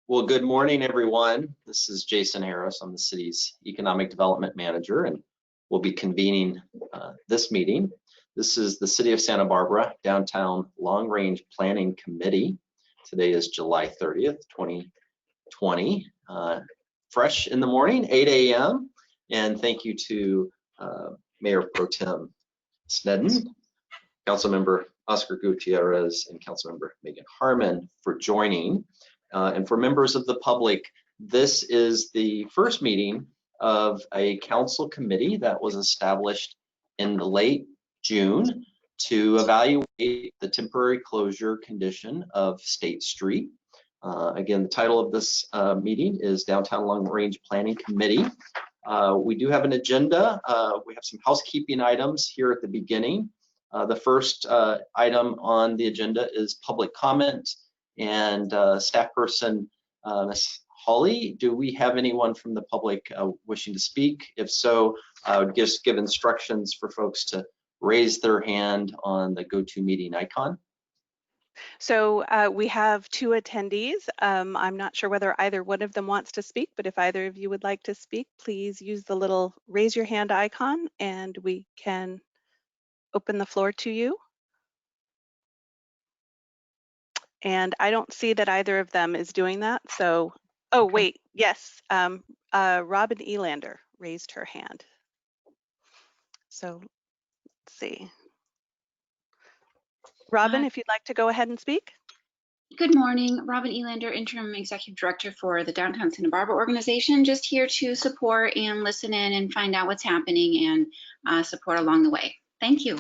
Well, good morning, everyone. This is Jason Harris. I'm the city's Economic Development Manager, and we'll be convening this meeting. This is the City of Santa Barbara Downtown Long Range Planning Committee. Today is July 30th, 2020. Fresh in the morning, 8 a.m. And thank you to Mayor Pro Tem Snedden, Councilmember Oscar Gutierrez, and Councilmember Megan Harmon for joining. And for members of the public, this is the first meeting of a council committee that was established in the late June to evaluate the temporary closure condition of State Street. Again, the title of this meeting is Downtown Long Range Planning Committee. We do have an agenda. We have some housekeeping items here at the beginning. The first item on the agenda is public comment. And staff person, Ms. Holly, do we have anyone from the public wishing to speak? If so, I would just give instructions for folks to raise their hand on the GoToMeeting icon. So we have two attendees. I'm not sure whether either one of them wants to speak, but if either of you would like to speak, please use the little raise your hand icon and we can open the floor to you. And I don't see that either of them is doing that. So, oh, okay. Wait, yes, Robin Elander raised her hand. So let's see. Robin, if you'd like to go ahead and speak. Good morning, Robin Elander, Interim Executive Director for the Downtown Santa Barbara organization. Just here to support and listen in and find out what's happening and support along the way. Thank you.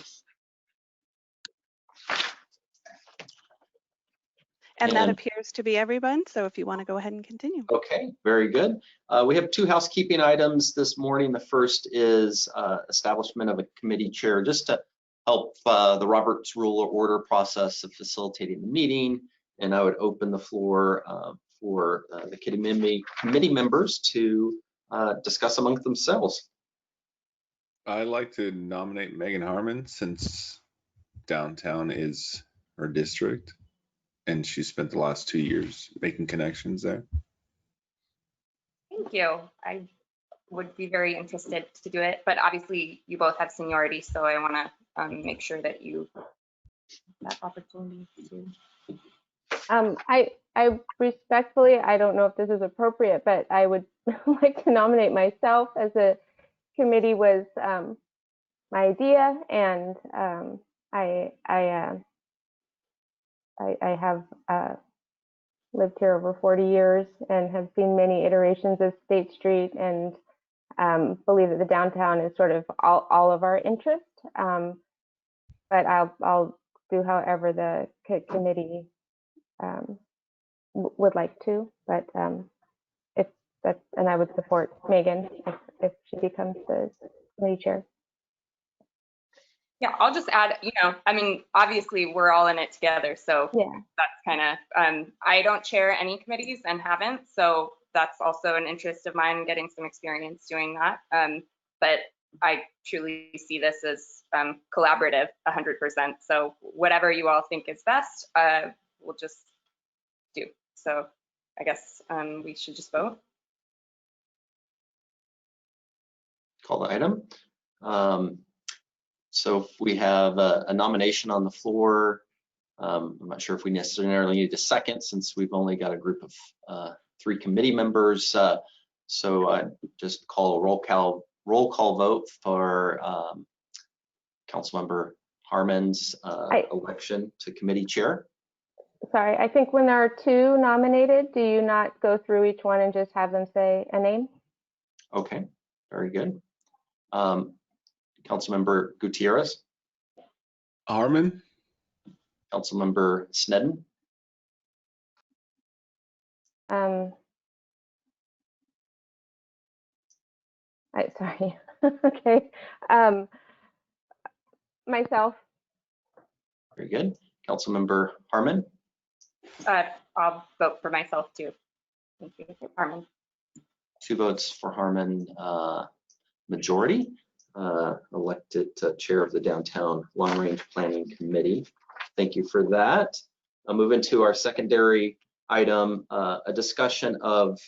And that appears to be everyone, so if you want to go ahead and continue. Okay, very good. We have two housekeeping items this morning. The first is establishment of a committee chair, just to help the Roberts Rule of Order process of facilitating the meeting. And I would open the floor for the committee members to discuss amongst themselves. I'd like to nominate Megan Harmon, since downtown is her district. And she spent the last 2 years making connections there. Thank you. I would be very interested to do it, but obviously you both have seniority, so I want to make sure that you have that opportunity to. I respectfully, I don't know if this is appropriate, but I would like to nominate myself, as a committee was my idea, and I have lived here over 40 years and have seen many iterations of State Street, and believe that the downtown is sort of all of our interest. But I'll do however the committee would like to. But if that's, and I would support Megan if she becomes the committee chair. Yeah, I'll just add, I mean, obviously we're all in it together. So yeah, that's kind of, I don't chair any committees and haven't. So that's also an interest of mine, getting some experience doing that. But I truly see this as collaborative 100%. So whatever you all think is best, we'll just do. So I guess we should just vote. Call the item. So we have a nomination on the floor. I'm not sure if we necessarily need a second, since we've only got a group of 3 committee members. So I just call a roll call vote for Councilmember Harmon's election to committee chair. Sorry, I think when there are 2 nominated, do you not go through each one and just have them say a name? Okay, very good. Councilmember Gutierrez. Harmon. Councilmember Snedden. Sorry. Okay. Myself. Very good. Councilmember Harmon. I'll vote for myself too. Thank you, Harmon. 2 votes for Harmon. Majority. Elected chair of the Downtown Long Range Planning Committee. Thank you for that. I'll move into our secondary item, a discussion of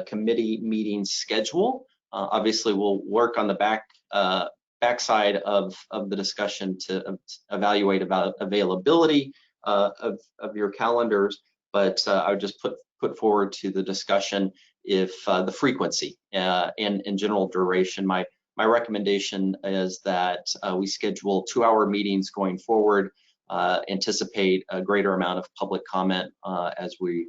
committee meeting schedule. Obviously, we'll work on the backside of the discussion to evaluate about availability of your calendars, but I would just put forward to the discussion if the frequency and general duration. My recommendation is that we schedule 2-hour meetings going forward. Anticipate a greater amount of public comment as we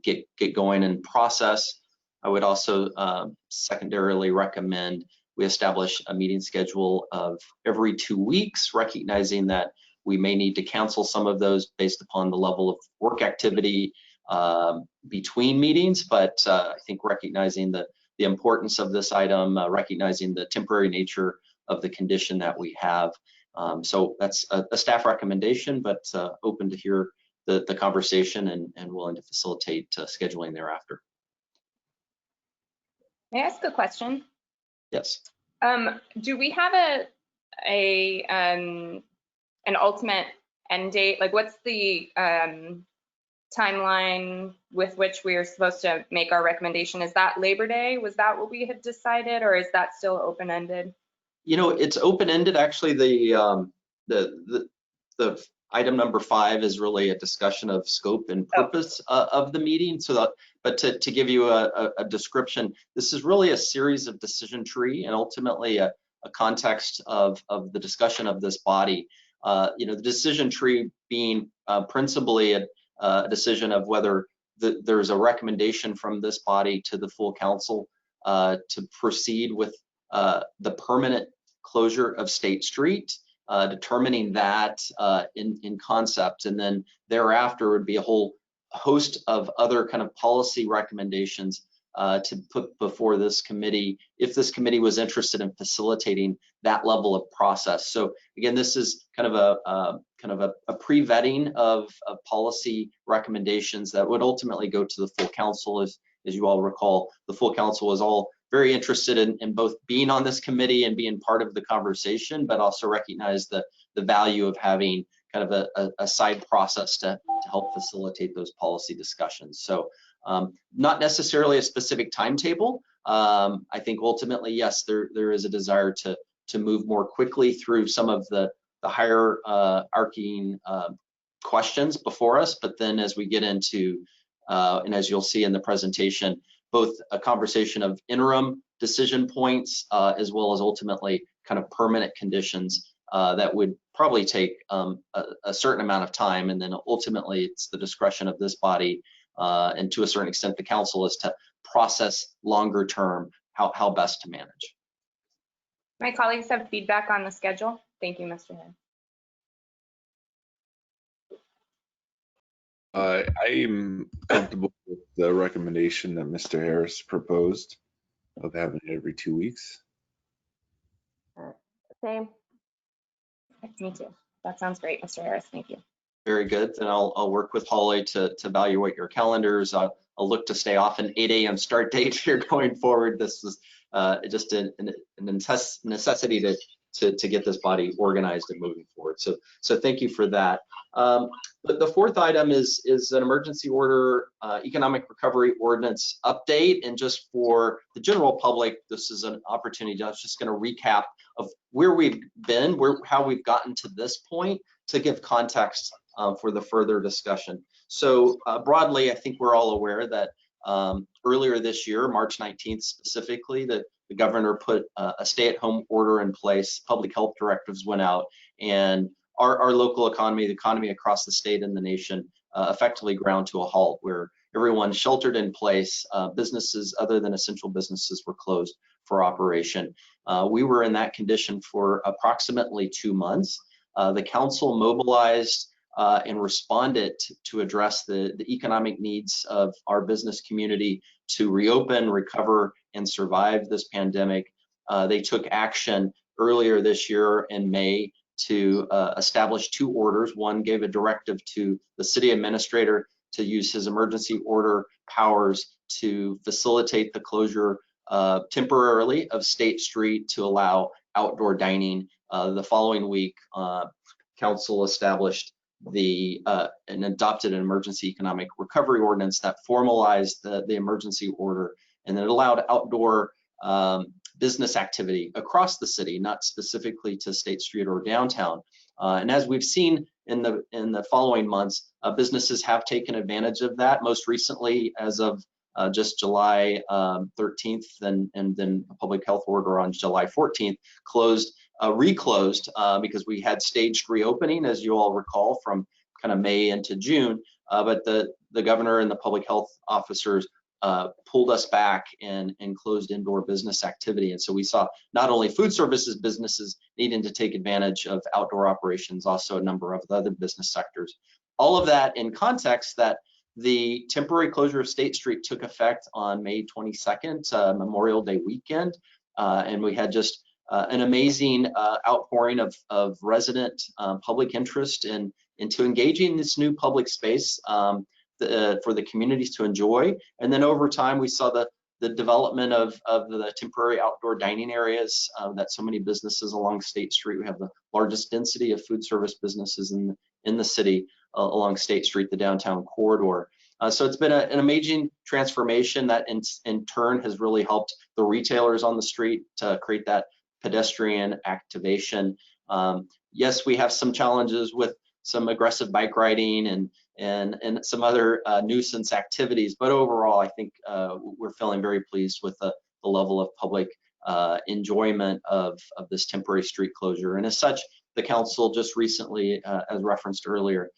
get going and process. I would also secondarily recommend we establish a meeting schedule of every 2 weeks, recognizing that we may need to cancel some of those based upon the level of work activity between meetings, but I think recognizing the importance of this item, recognizing the temporary nature of the condition that we have. So that's a staff recommendation, but open to hear the conversation and willing to facilitate scheduling thereafter. May I ask a question? Yes. Do we have an ultimate end date? Like, what's the timeline with which we are supposed to make our recommendation? Is that Labor Day? Was that what we had decided, or is that still open-ended? You know, it's open-ended. Actually, the item number 5 is really a discussion of scope and purpose of the meeting. So, but to give you a description, this is really a series of decision tree and ultimately a context of the discussion of this body. You know, the decision tree being principally a decision of whether there's a recommendation from this body to the full council to proceed with the permanent closure of State Street, determining that in concept, and then thereafter would be a whole host of other kind of policy recommendations to put before this committee, if this committee was interested in facilitating that level of process. So again, this is kind of a pre-vetting of policy recommendations that would ultimately go to the full council. As you all recall, the full council is all very interested in both being on this committee and being part of the conversation, but also recognize the value of having kind of a side process to help facilitate those policy discussions. So not necessarily a specific timetable. I think ultimately, yes, there is a desire to move more quickly through some of the higher arcing questions before us, but then as we get into, and as you'll see in the presentation, both a conversation of interim decision points as well as ultimately kind of permanent conditions that would probably take a certain amount of time, and then ultimately it's the discretion of this body and to a certain extent the council is to process longer term how best to manage. My colleagues have feedback on the schedule. Thank you, Mr. Head. I'm comfortable with the recommendation that Mr. Harris proposed of having it every 2 weeks. Same. Me too. That sounds great, Mr. Harris. Thank you. Very good. Then I'll work with Holly to evaluate your calendars. I'll look to stay off an 8 a.m. start date here going forward. This is just a necessity to get this body organized and moving forward. So thank you for that. But the 4th item is an emergency order economic recovery ordinance update. And just for the general public, this is an opportunity. I was just going to recap of where we've been, how we've gotten to this point to give context for the further discussion. So broadly, I think we're all aware that earlier this year, March 19th specifically, that the governor put a stay-at-home order in place. Public health directives went out, and our local economy, the economy across the state and the nation, effectively ground to a halt, where everyone sheltered in place. Businesses other than essential businesses were closed for operation. We were in that condition for approximately 2 months. The council mobilized and responded to address the economic needs of our business community to reopen, recover, and survive this pandemic. They took action earlier this year in May to establish 2 orders. One gave a directive to the city administrator to use his emergency order powers to facilitate the closure temporarily of State Street to allow outdoor dining. The following week, council established and adopted an emergency economic recovery ordinance that formalized the emergency order, and then it allowed outdoor business activity across the city, not specifically to State Street or downtown. And as we've seen in the following months, businesses have taken advantage of that. Most recently, as of just July 13th, and then a public health order on July 14th, reclosed because we had staged reopening, as you all recall, from kind of May into June. But the governor and the public health officers pulled us back and closed indoor business activity. And so we saw not only food services businesses needing to take advantage of outdoor operations, also a number of the other business sectors. All of that in context that the temporary closure of State Street took effect on May 22nd, Memorial Day weekend. And we had just an amazing outpouring of resident public interest into engaging this new public space for the communities to enjoy. And then over time, we saw the development of the temporary outdoor dining areas that so many businesses along State Street. We have the largest density of food service businesses in the city along State Street, the downtown corridor. So it's been an amazing transformation that in turn has really helped the retailers on the street to create that pedestrian activation. Yes, we have some challenges with some aggressive bike riding and some other nuisance activities, but overall, I think we're feeling very pleased with the level of public enjoyment of this temporary street closure. And as such, the council just recently, as referenced earlier,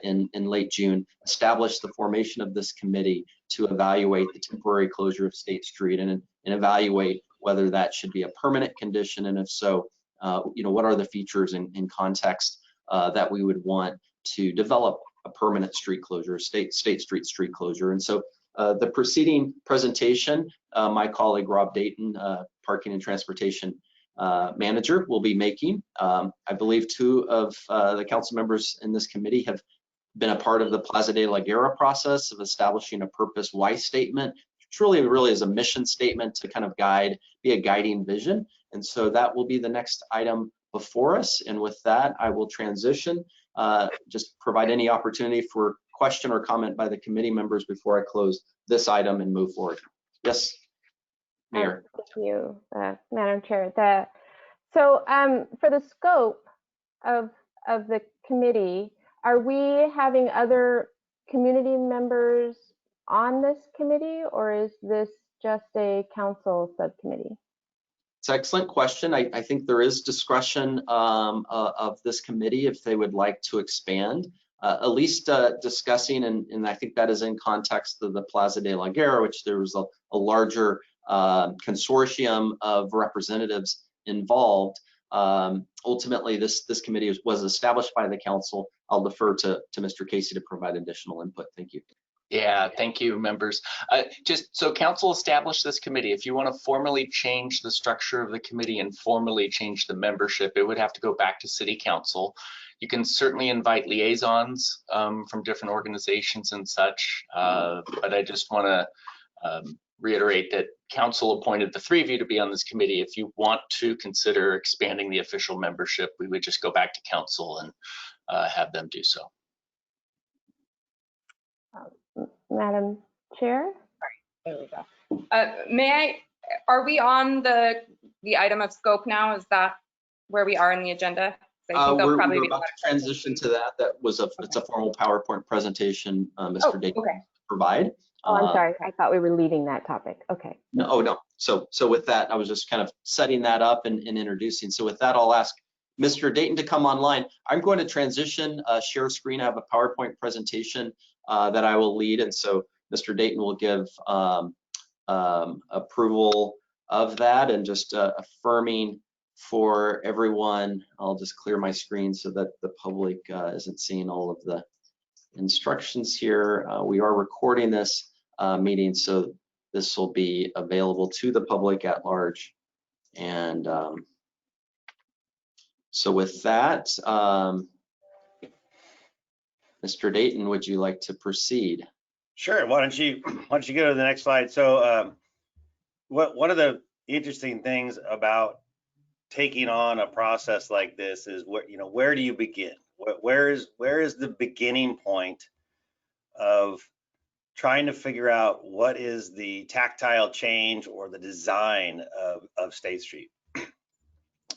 in late June, established the formation of this committee to evaluate the temporary closure of State Street and evaluate whether that should be a permanent condition, and if so, what are the features in context that we would want to develop a permanent street closure, State Street street closure. And so the preceding presentation, my colleague Rob Dayton, Parking and Transportation Manager, will be making. I believe two of the council members in this committee have been a part of the Plaza de la Guerra process of establishing a purpose why statement, which really is a mission statement to kind of be a guiding vision. And so that will be the next item before us. And with that, I will transition, just provide any opportunity for question or comment by the committee members before I close this item and move forward. Yes, Mayor. Thank you, Madam Chair. So for the scope of the committee, are we having other community members on this committee, or is this just a council subcommittee? It's an excellent question. I think there is discretion of this committee if they would like to expand, at least discussing, and I think that is in context of the Plaza de la Guerra, which there was a larger consortium of representatives involved. Ultimately, this committee was established by the council. I'll defer to Mr. Casey to provide additional input. Thank you. Yeah, thank you, members. Just so council established this committee, if you want to formally change the structure of the committee and formally change the membership, it would have to go back to city council. You can certainly invite liaisons from different organizations and such, but I just want to reiterate that council appointed the three of you to be on this committee. If you want to consider expanding the official membership, we would just go back to council and have them do so. Madam Chair? There we go. Are we on the item of scope now? Is that where we are in the agenda? We're about to transition to that. It's a formal PowerPoint presentation Mr. Dayton okay. provide. Oh, I'm sorry. I thought we were leaving that topic. Okay. No, no. So with that, I was just kind of setting that up and introducing. So with that, I'll ask Mr. Dayton to come online. I'm going to transition, share screen. I have a PowerPoint presentation that I will lead, and so Mr. Dayton will give approval of that and just affirming for everyone. I'll just clear my screen so that the public isn't seeing all of the instructions here. We are recording this meeting, so this will be available to the public at large. And so with that, Mr. Dayton, would you like to proceed? Sure. Why don't you go to the next slide? So one of the interesting things about taking on a process like this is where do you begin? Where is the beginning point of trying to figure out what is the tactile change or the design of State Street?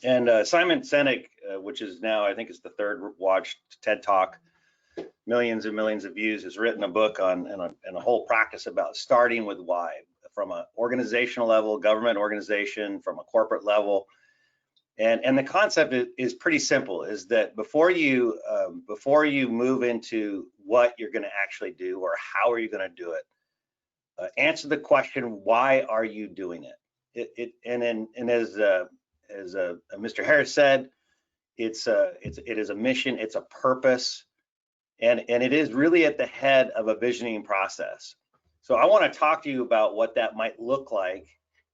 And Simon Sinek, which is now, I think it's the third watched TED Talk, millions and millions of views, has written a book on and a whole practice about starting with why, from an organizational level, government organization, from a corporate level. And the concept is pretty simple, is that before you move into what you're going to actually do or how are you going to do it, answer the question, why are you doing it? And as Mr. Harris said, it is a mission, it's a purpose, and it is really at the head of a visioning process. So I want to talk to you about what that might look like,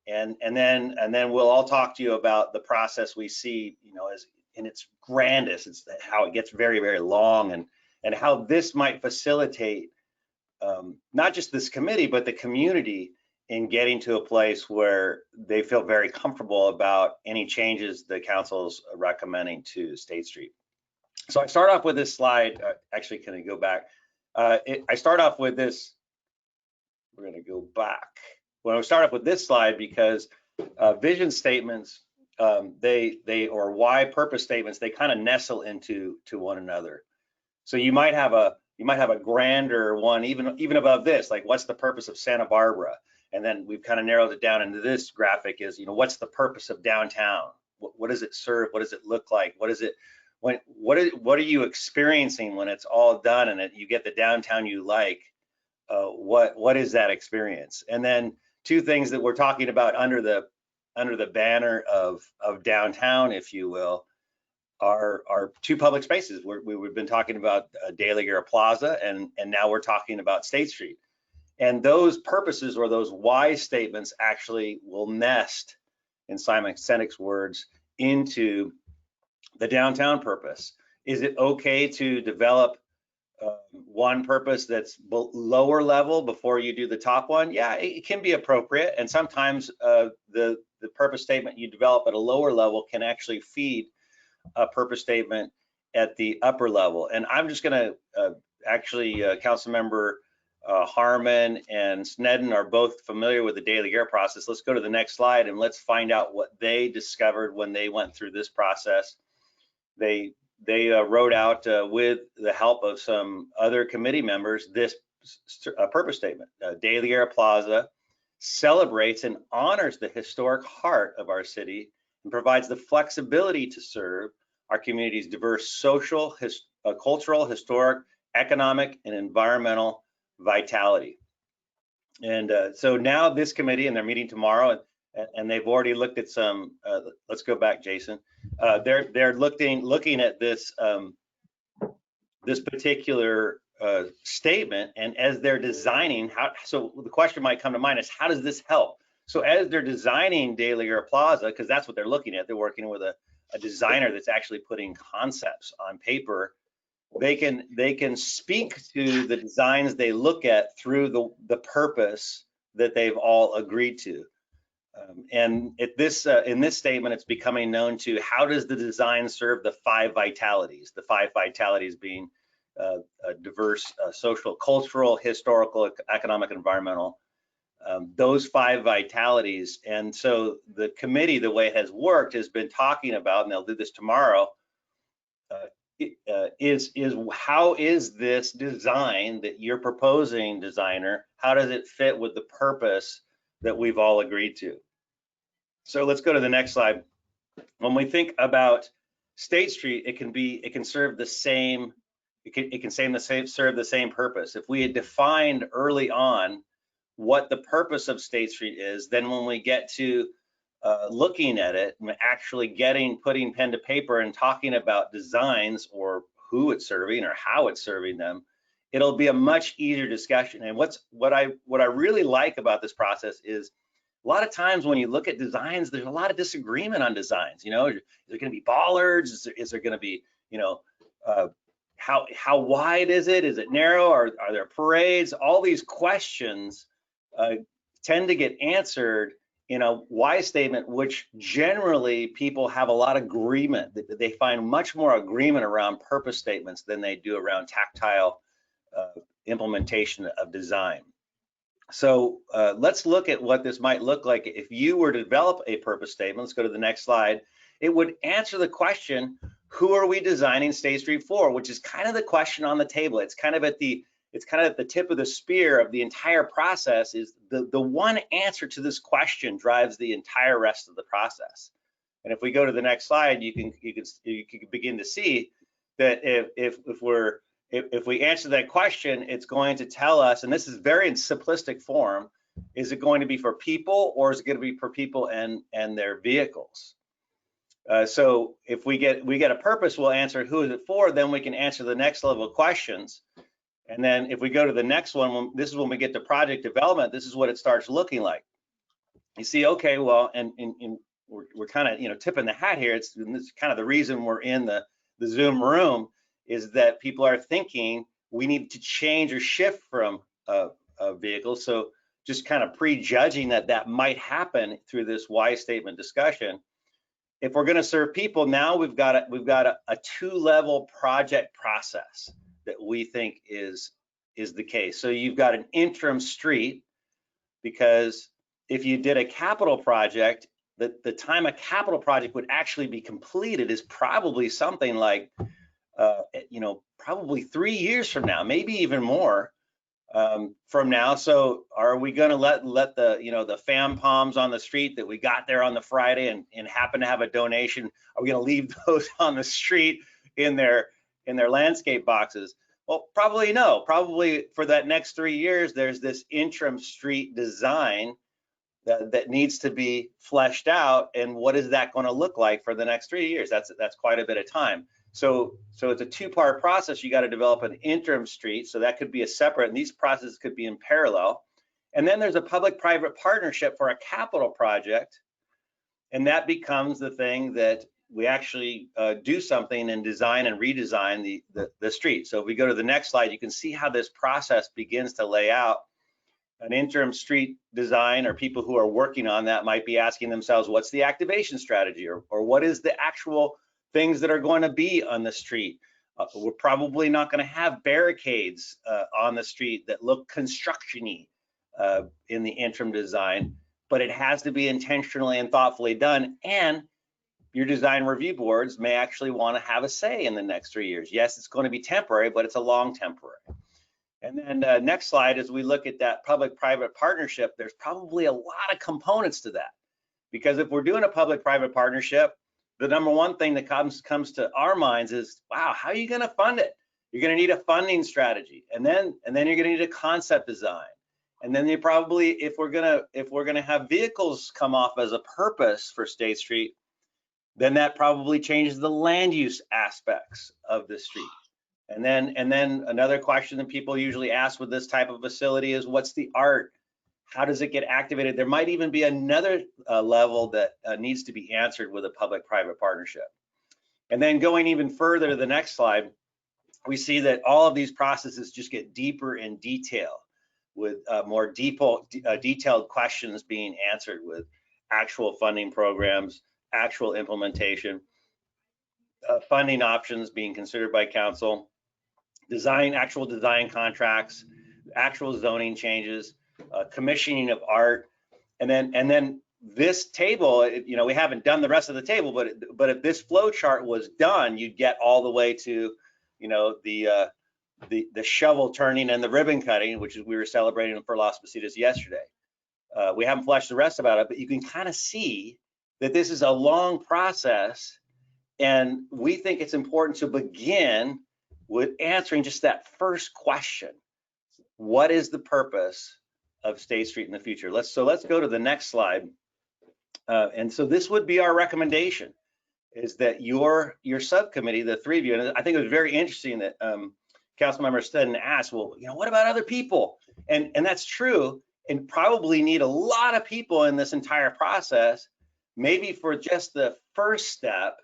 and then we'll all talk to you about the process we see, as in its grandest. It's how it gets very, very long, and how this might facilitate not just this committee, but the community in getting to a place where they feel very comfortable about any changes the council's recommending to State Street. So I start off with this slide. Actually, can I go back? I start off with this. We're going to go back. Well, I start off with this slide because vision statements, or why purpose statements, they kind of nestle into one another. So you might have a grander one, even above this, like what's the purpose of Santa Barbara? And then we've kind of narrowed it down into this graphic is, what's the purpose of downtown? What does it serve? What does it look like? What are you experiencing when it's all done and you get the downtown you like? What is that experience? And then two things that we're talking about under the banner of downtown, if you will, are two public spaces. We've been talking about De La Guerra Plaza, and now we're talking about State Street. And those purposes or those why statements actually will nest, in Simon Sinek's words, into the downtown purpose. Is it okay to develop one purpose that's lower level before you do the top one? Yeah, it can be appropriate. And sometimes the purpose statement you develop at a lower level can actually feed a purpose statement at the upper level. And I'm just going to Councilmember Harmon and Sneddon are both familiar with the De La Guerra process. Let's go to the next slide and let's find out what they discovered when they went through this process. They wrote out with the help of some other committee members this purpose statement. De La Guerra Plaza celebrates and honors the historic heart of our city and provides the flexibility to serve our community's diverse social, cultural, historic, economic, and environmental vitality. And so now this committee, and they're meeting tomorrow, and they've already looked at some, let's go back, Jason. They're looking at this this particular statement, and as they're designing, so the question might come to mind is, how does this help? So as they're designing De La Guerra Plaza, because that's what they're looking at, they're working with a designer that's actually putting concepts on paper. They can speak to the designs they look at through the purpose that they've all agreed to. And in this statement, it's becoming known to how does the design serve the five vitalities? The five vitalities being diverse, social, cultural, historical, economic, environmental. Those five vitalities. And so the committee, the way it has worked, has been talking about, and they'll do this tomorrow, is how is this design that you're proposing, designer, how does it fit with the purpose that we've all agreed to? So let's go to the next slide. When we think about State Street, it can serve the same, serve the same purpose. If we had defined early on what the purpose of State Street is, then when we get to looking at it and actually putting pen to paper and talking about designs or who it's serving or how it's serving them, it'll be a much easier discussion. And what I really like about this process is a lot of times when you look at designs, there's a lot of disagreement on designs. Is there going to be bollards? Is there going to be, how wide is it? Is it narrow? Are there parades? All these questions tend to get answered in a why statement, which generally people have a lot of agreement. They find much more agreement around purpose statements than they do around tactile implementation of design. So let's look at what this might look like if you were to develop a purpose statement. Let's go to the next slide. It would answer the question, who are we designing State Street for? Which is kind of the question on the table. It's kind of at the tip of the spear of the entire process. Is the one answer to this question drives the entire rest of the process. And if we go to the next slide, you can begin to see that if we answer that question, it's going to tell us, and this is very in simplistic form, is it going to be for people or is it going to be for people and their vehicles? So if we get a purpose, we'll answer who is it for, then we can answer the next level of questions. And then if we go to the next one, this is when we get to project development, this is what it starts looking like. You see, okay, well, and we're kind of tipping the hat here. It's kind of the reason we're in the Zoom room, is that people are thinking we need to change or shift from vehicles. So just kind of prejudging that might happen through this why statement discussion. If we're going to serve people, now we've got a two-level project process that we think is the case. So you've got an interim street, because if you did a capital project, the time a capital project would actually be completed is probably something like probably 3 years from now, maybe even more from now. So are we going to let the fam palms on the street that we got there on the Friday and happen to have a donation, are we going to leave those on the street in their landscape boxes? Well, probably no. Probably for that next 3 years, there's this interim street design that needs to be fleshed out. And what is that going to look like for the next 3 years? That's quite a bit of time. So it's a two-part process. You got to develop an interim street. So that could be a separate, and these processes could be in parallel. And then there's a public-private partnership for a capital project. And that becomes the thing that we actually do something and design and redesign the street. So if we go to the next slide, you can see how this process begins to lay out. An interim street design, or people who are working on that might be asking themselves, what's the activation strategy, or what is the actual things that are going to be on the street? We're probably not going to have barricades on the street that look construction-y in the interim design, but it has to be intentionally and thoughtfully done. And your design review boards may actually want to have a say in the next 3 years. Yes, it's going to be temporary, but it's a long temporary. And then next slide, as we look at that public-private partnership, there's probably a lot of components to that. Because if we're doing a public-private partnership, the number one thing that comes to our minds is, wow, how are you going to fund it? You're going to need a funding strategy, and then you're going to need a concept design, and then you probably, if we're going to have vehicles come off as a purpose for State Street, then that probably changes the land use aspects of the street. And then another question that people usually ask with this type of facility is, what's the art? How does it get activated? There might even be another level that needs to be answered with a public-private partnership. And then going even further to the next slide, we see that all of these processes just get deeper in detail, with more detailed questions being answered with actual funding programs, actual implementation, funding options being considered by council, actual design contracts, actual zoning changes, commissioning of art, and then this table, we haven't done the rest of the table, but if this flow chart was done, you'd get all the way to, the shovel turning and the ribbon cutting, which is we were celebrating for Las Positas yesterday. We haven't fleshed the rest about it, but you can kind of see that this is a long process, and we think it's important to begin with answering just that first question: what is the purpose of State Street in the future? Let's go to the next slide. And so this would be our recommendation, is that your subcommittee, the three of you, and I think it was very interesting that Councilmember Stedden asked, well, what about other people? And that's true, and probably need a lot of people in this entire process. Maybe for just the first step,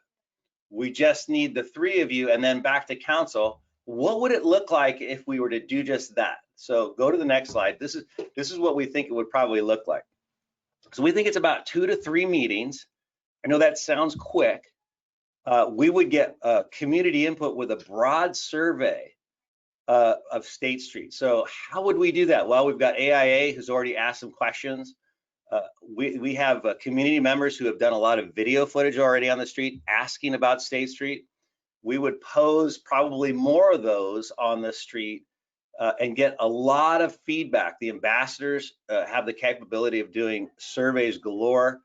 we just need the three of you, and then back to council. What would it look like if we were to do just that? So go to the next slide. This is what we think it would probably look like. So we think it's about 2 to 3 meetings. I know that sounds quick. We would get community input with a broad survey of State Street. So how would we do that? Well, we've got AIA who's already asked some questions. We have community members who have done a lot of video footage already on the street asking about State Street. We would pose probably more of those on the street and get a lot of feedback. The ambassadors have the capability of doing surveys galore.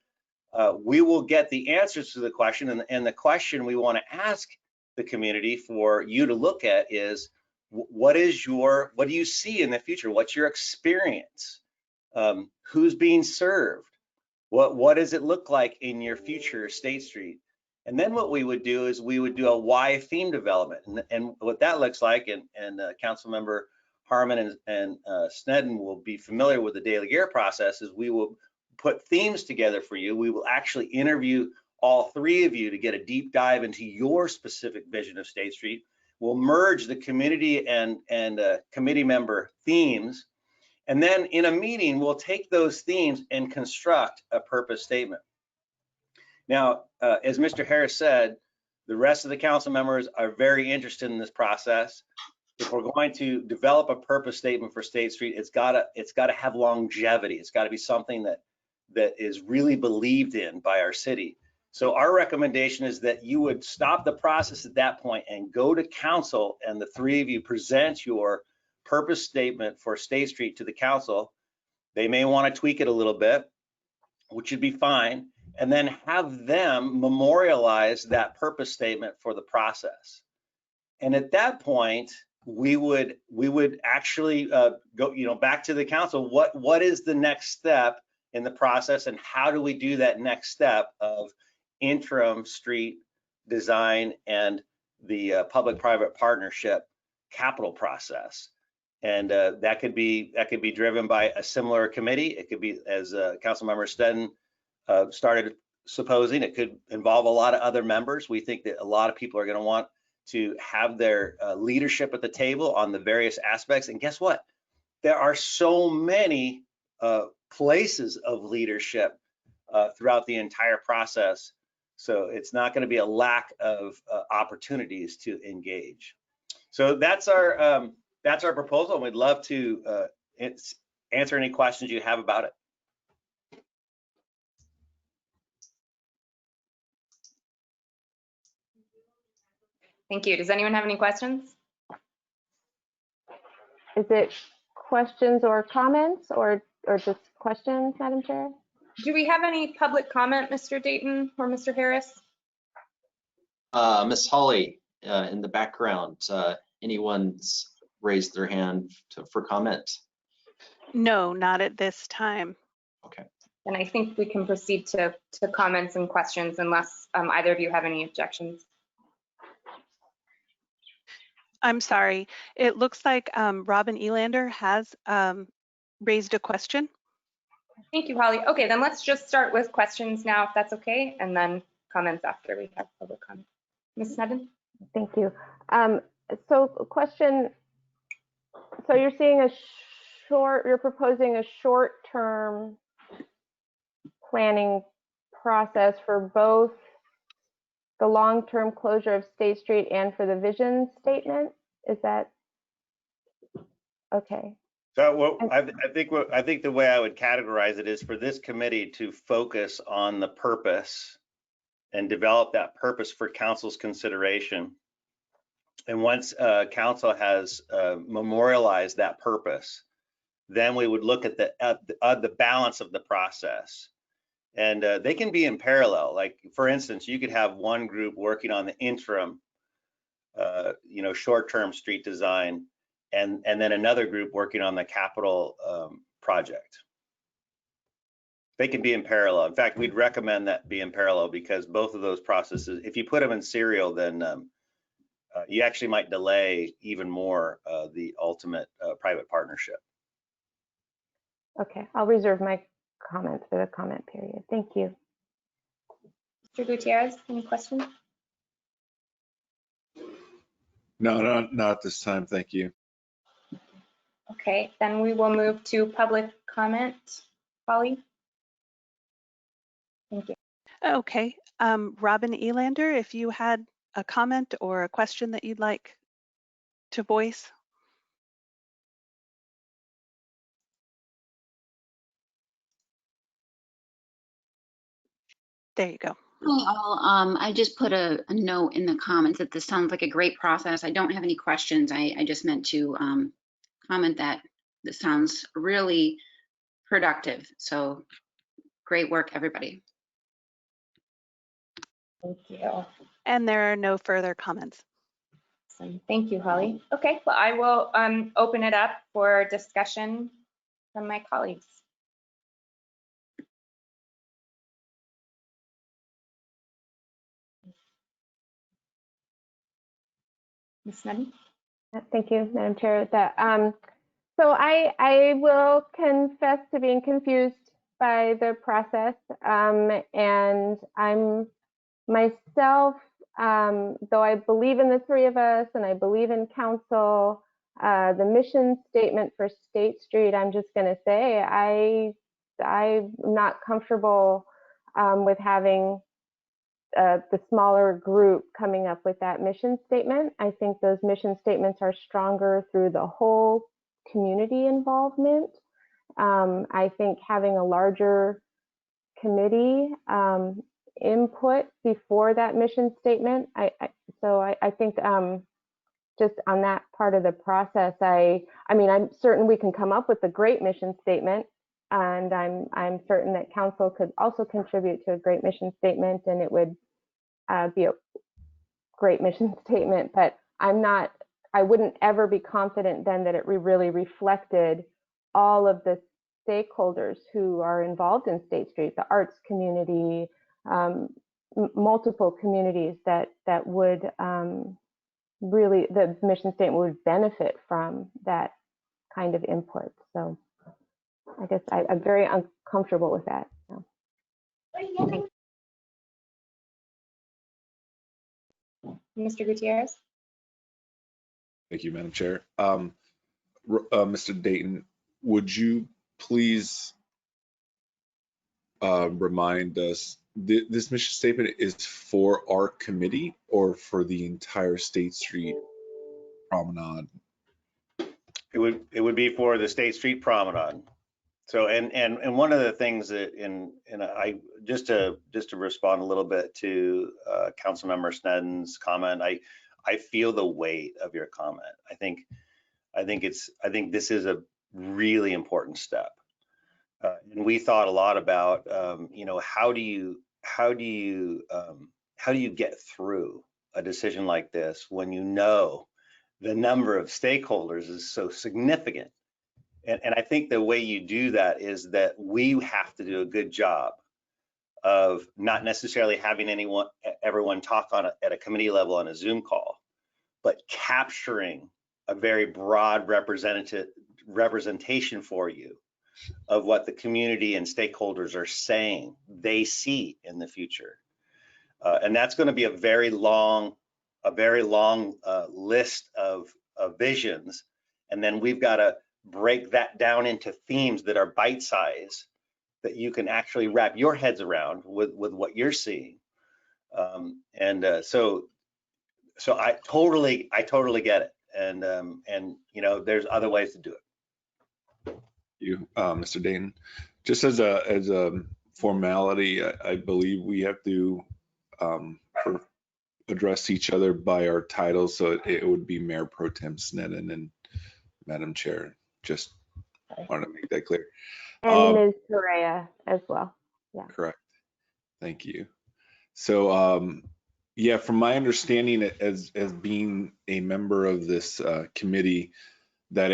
We will get the answers to the question, and the question we want to ask the community for you to look at is, what do you see in the future? What's your experience? Who's being served? What does it look like in your future State Street? And then what we would do is we would do a why theme development, and what that looks like, and Councilmember Harmon and Sneddon will be familiar with the daily gear process, is we will put themes together for you. We will actually interview all 3 of you to get a deep dive into your specific vision of State Street. We'll merge the community and committee member themes. And then in a meeting, we'll take those themes and construct a purpose statement. Now, as Mr. Harris said, the rest of the council members are very interested in this process. If we're going to develop a purpose statement for State Street, it's got to have longevity. It's got to be something that is really believed in by our city. So our recommendation is that you would stop the process at that point and go to council, and the 3 of you present your purpose statement for State Street to the council. They may want to tweak it a little bit, which would be fine, and then have them memorialize that purpose statement for the process. And at that point, we would actually go back to the council. What is the next step in the process, and how do we do that next step of interim street design and the public-private partnership capital process? And that could be driven by a similar committee. It could be, as Councilmember Sneddon started supposing, it could involve a lot of other members. We think that a lot of people are going to want to have their leadership at the table on the various aspects. And guess what? There are so many places of leadership throughout the entire process. So it's not going to be a lack of opportunities to engage. So that's our proposal, and we'd love to answer any questions you have about it. Thank you. Does anyone have any questions? Is it questions or comments, or just questions, Madam Chair? Do we have any public comment, Mr. Dayton or Mr. Harris? Miss Holly, in the background, anyone's raised their hand for comment? No, not at this time. Okay. And I think we can proceed to comments and questions unless either of you have any objections. I'm sorry. It looks like Robin Elander has raised a question. Thank you, Holly. Okay, then let's just start with questions now, if that's okay, and then comments after we have public comment. Ms. Sneddon? Thank you. So question, so you're proposing a short-term planning process for both the long-term closure of State Street and for the vision statement? Is that okay? So I think the way I would categorize it is for this committee to focus on the purpose and develop that purpose for council's consideration. And once council has memorialized that purpose, then we would look at the balance of the process. And they can be in parallel. Like, for instance, you could have one group working on the interim, short-term street design, and then another group working on the capital project. They can be in parallel. In fact, we'd recommend that be in parallel, because both of those processes, if you put them in serial, then you actually might delay even more the ultimate private partnership. Okay, I'll reserve my comments for the comment period. Thank you. Mr. Gutierrez, any questions? No, not this time. Thank you. Okay, then we will move to public comment. Holly? Okay, Robin Elander, if you had a comment or a question that you'd like to voice. There you go. Hi all. I just put a note in the comments that this sounds like a great process. I don't have any questions. I just meant to comment that this sounds really productive. So great work, everybody. Thank you. And there are no further comments. Awesome. Thank you, Holly. Okay, well, I will open it up for discussion from my colleagues. Ms. Snedden? Thank you, Madam Chair. So I will confess to being confused by the process, and I'm myself, though I believe in the three of us and I believe in council, the mission statement for State Street, I'm just going to say I'm not comfortable with having the smaller group coming up with that mission statement. I think those mission statements are stronger through the whole community involvement. I think having a larger committee input before that mission statement. So I think just on that part of the process, I mean, I'm certain we can come up with a great mission statement, and I'm certain that council could also contribute to a great mission statement, and it would be a great mission statement. But I wouldn't ever be confident then that it really reflected all of the stakeholders who are involved in State Street, the arts community, multiple communities that would really, the mission statement would benefit from that kind of input. So I guess I'm very uncomfortable with that. So. Mr. Gutierrez? Thank you, Madam Chair. Mr. Dayton, would you please remind us, this mission statement is for our committee or for the entire State Street promenade? It would be for the State Street promenade. So and one of the things that I just to respond a little bit to Councilmember Snedden's comment, I feel the weight of your comment. I think this is a really important step. And we thought a lot about, how do you get through a decision like this when you know the number of stakeholders is so significant. And I think the way you do that is that we have to do a good job of not necessarily having everyone talk at a committee level on a Zoom call, but capturing a very broad representation for you of what the community and stakeholders are saying they see in the future. And that's going to be a very long list of visions. And then we've got to break that down into themes that are bite-sized, that you can actually wrap your heads around with what you're seeing. So I totally get it. And there's other ways to do it. You, Mr. Dayton, just as a formality, I believe we have to address each other by our titles, so it would be Mayor Pro Tem Snedden and Madam Chair. Just want to make that clear. And Ms. Correa as well. Yeah. Correct. Thank you. So yeah, from my understanding as being a member of this committee, that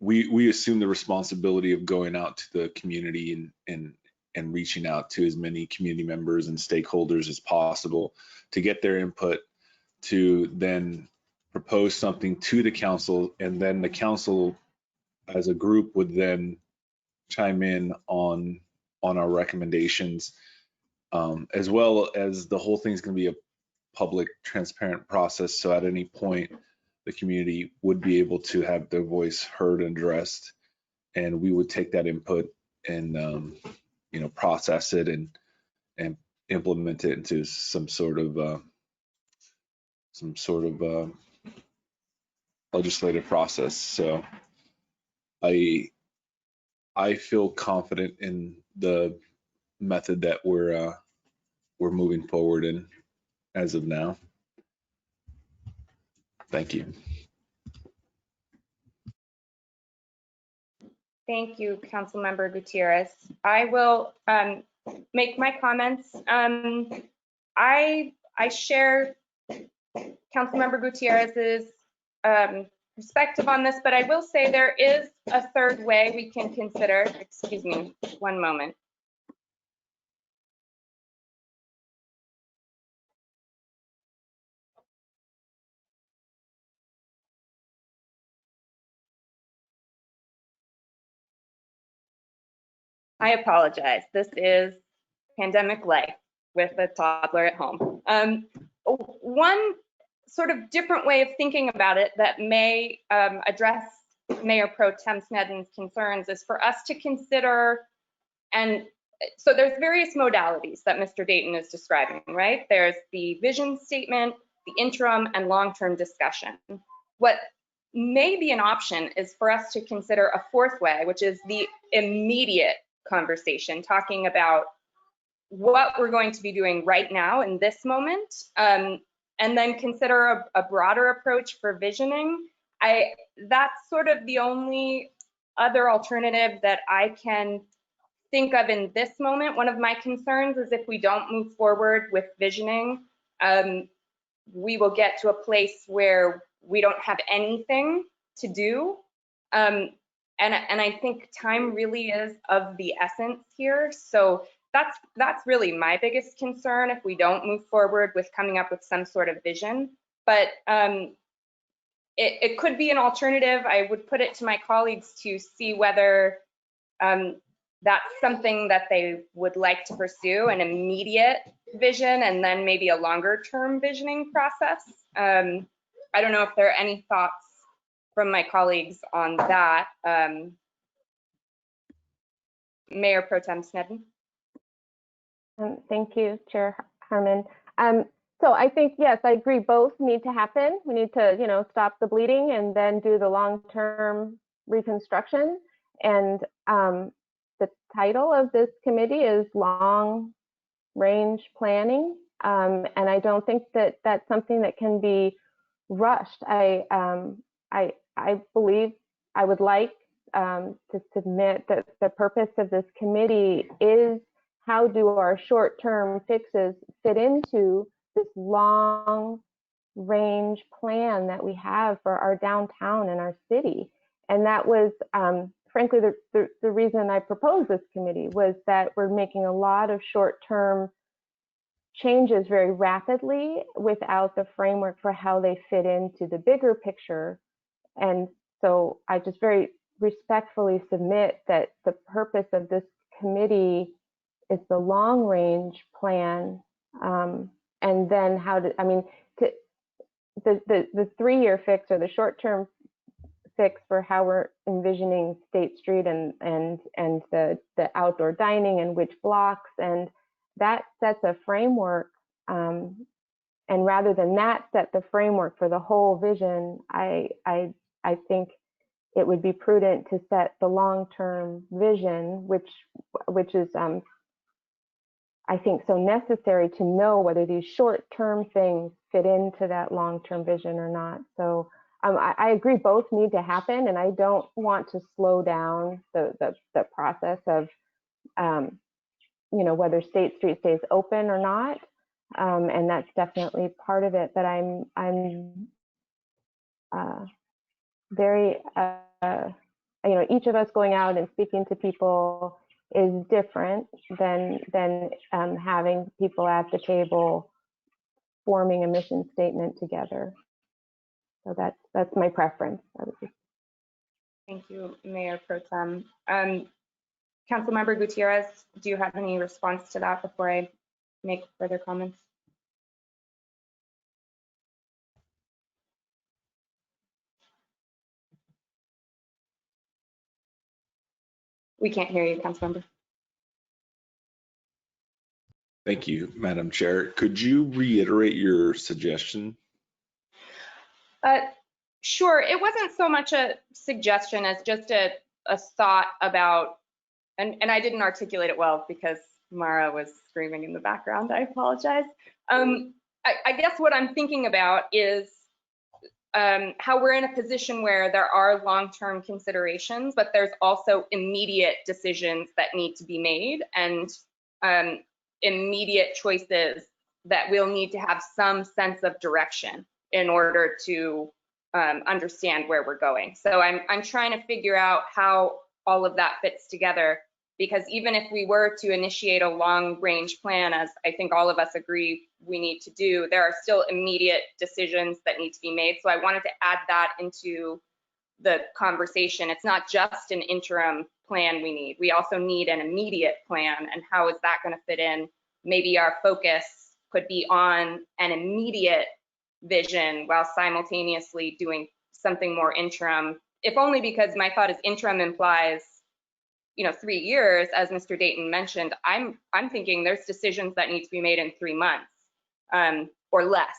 we assume the responsibility of going out to the community and reaching out to as many community members and stakeholders as possible to get their input, to then propose something to the council, and then the council as a group would then chime in on our recommendations, as well as the whole thing's going to be a public, transparent process. So at any point, the community would be able to have their voice heard and addressed, and we would take that input and process it and implement it into some sort of legislative process. So I feel confident in the method that we're moving forward in as of now. Thank you. Thank you, Councilmember Gutierrez. I will make my comments. I share Councilmember Gutierrez's perspective on this, but I will say there is a third way we can consider. Excuse me, one moment. I apologize. This is pandemic life with a toddler at home. One sort of different way of thinking about it that may address Mayor Pro Tem Sneddon's concerns is for us to consider, and so there's various modalities that Mr. Dayton is describing, right? There's the vision statement, the interim, and long-term discussion. What may be an option is for us to consider a fourth way, which is the immediate conversation, talking about what we're going to be doing right now in this moment, and then consider a broader approach for visioning. That's sort of the only other alternative that I can think of in this moment. One of my concerns is if we don't move forward with visioning, we will get to a place where we don't have anything to do. And I think time really is of the essence here. So that's really my biggest concern if we don't move forward with coming up with some sort of vision. But it could be an alternative. I would put it to my colleagues to see whether that's something that they would like to pursue, an immediate vision and then maybe a longer term visioning process. I don't know if there are any thoughts from my colleagues on that. Mayor Pro Tem Sneddon. Thank you, Chair Harmon. So I think, yes, I agree, both need to happen. We need to, stop the bleeding and then do the long-term reconstruction. And the title of this committee is Long Range Planning. And I don't think that that's something that can be rushed. I believe I would like to submit that the purpose of this committee is how do our short-term fixes fit into this long range plan that we have for our downtown and our city. And that was frankly the reason I proposed this committee, was that we're making a lot of short-term changes very rapidly without the framework for how they fit into the bigger picture. And so I just very respectfully submit that the purpose of this committee is the long range plan, and then how to, the 3-year fix or the short-term fix for how we're envisioning State Street and the outdoor dining and which blocks, and that sets a framework. And rather than that set the framework for the whole vision, I think it would be prudent to set the long-term vision, which is I think so necessary to know whether these short-term things fit into that long-term vision or not. So I agree both need to happen, and I don't want to slow down the process of whether State Street stays open or not, and that's definitely part of it. But I'm very each of us going out and speaking to people is different than having people at the table forming a mission statement together. So that's my preference. Thank you, Mayor Pro Tem. Councilmember Gutierrez, do you have any response to that before I make further comments? We can't hear you, Councilmember. Thank you, Madam Chair. Could you reiterate your suggestion? Sure. It wasn't so much a suggestion as just a thought about, and I didn't articulate it well because Mara was screaming in the background. I apologize. I guess what I'm thinking about is how we're in a position where there are long-term considerations, but there's also immediate decisions that need to be made and immediate choices that we'll need to have some sense of direction in order to understand where we're going. So I'm trying to figure out how all of that fits together, because even if we were to initiate a long-range plan, as I think all of us agree we need to do, there are still immediate decisions that need to be made. So I wanted to add that into the conversation. It's not just an interim plan we need. We also need an immediate plan. And how is that going to fit in? Maybe our focus could be on an immediate vision while simultaneously doing something more interim, if only because my thought is interim implies 3 years, as Mr. Dayton mentioned. I'm thinking there's decisions that need to be made in 3 months or less.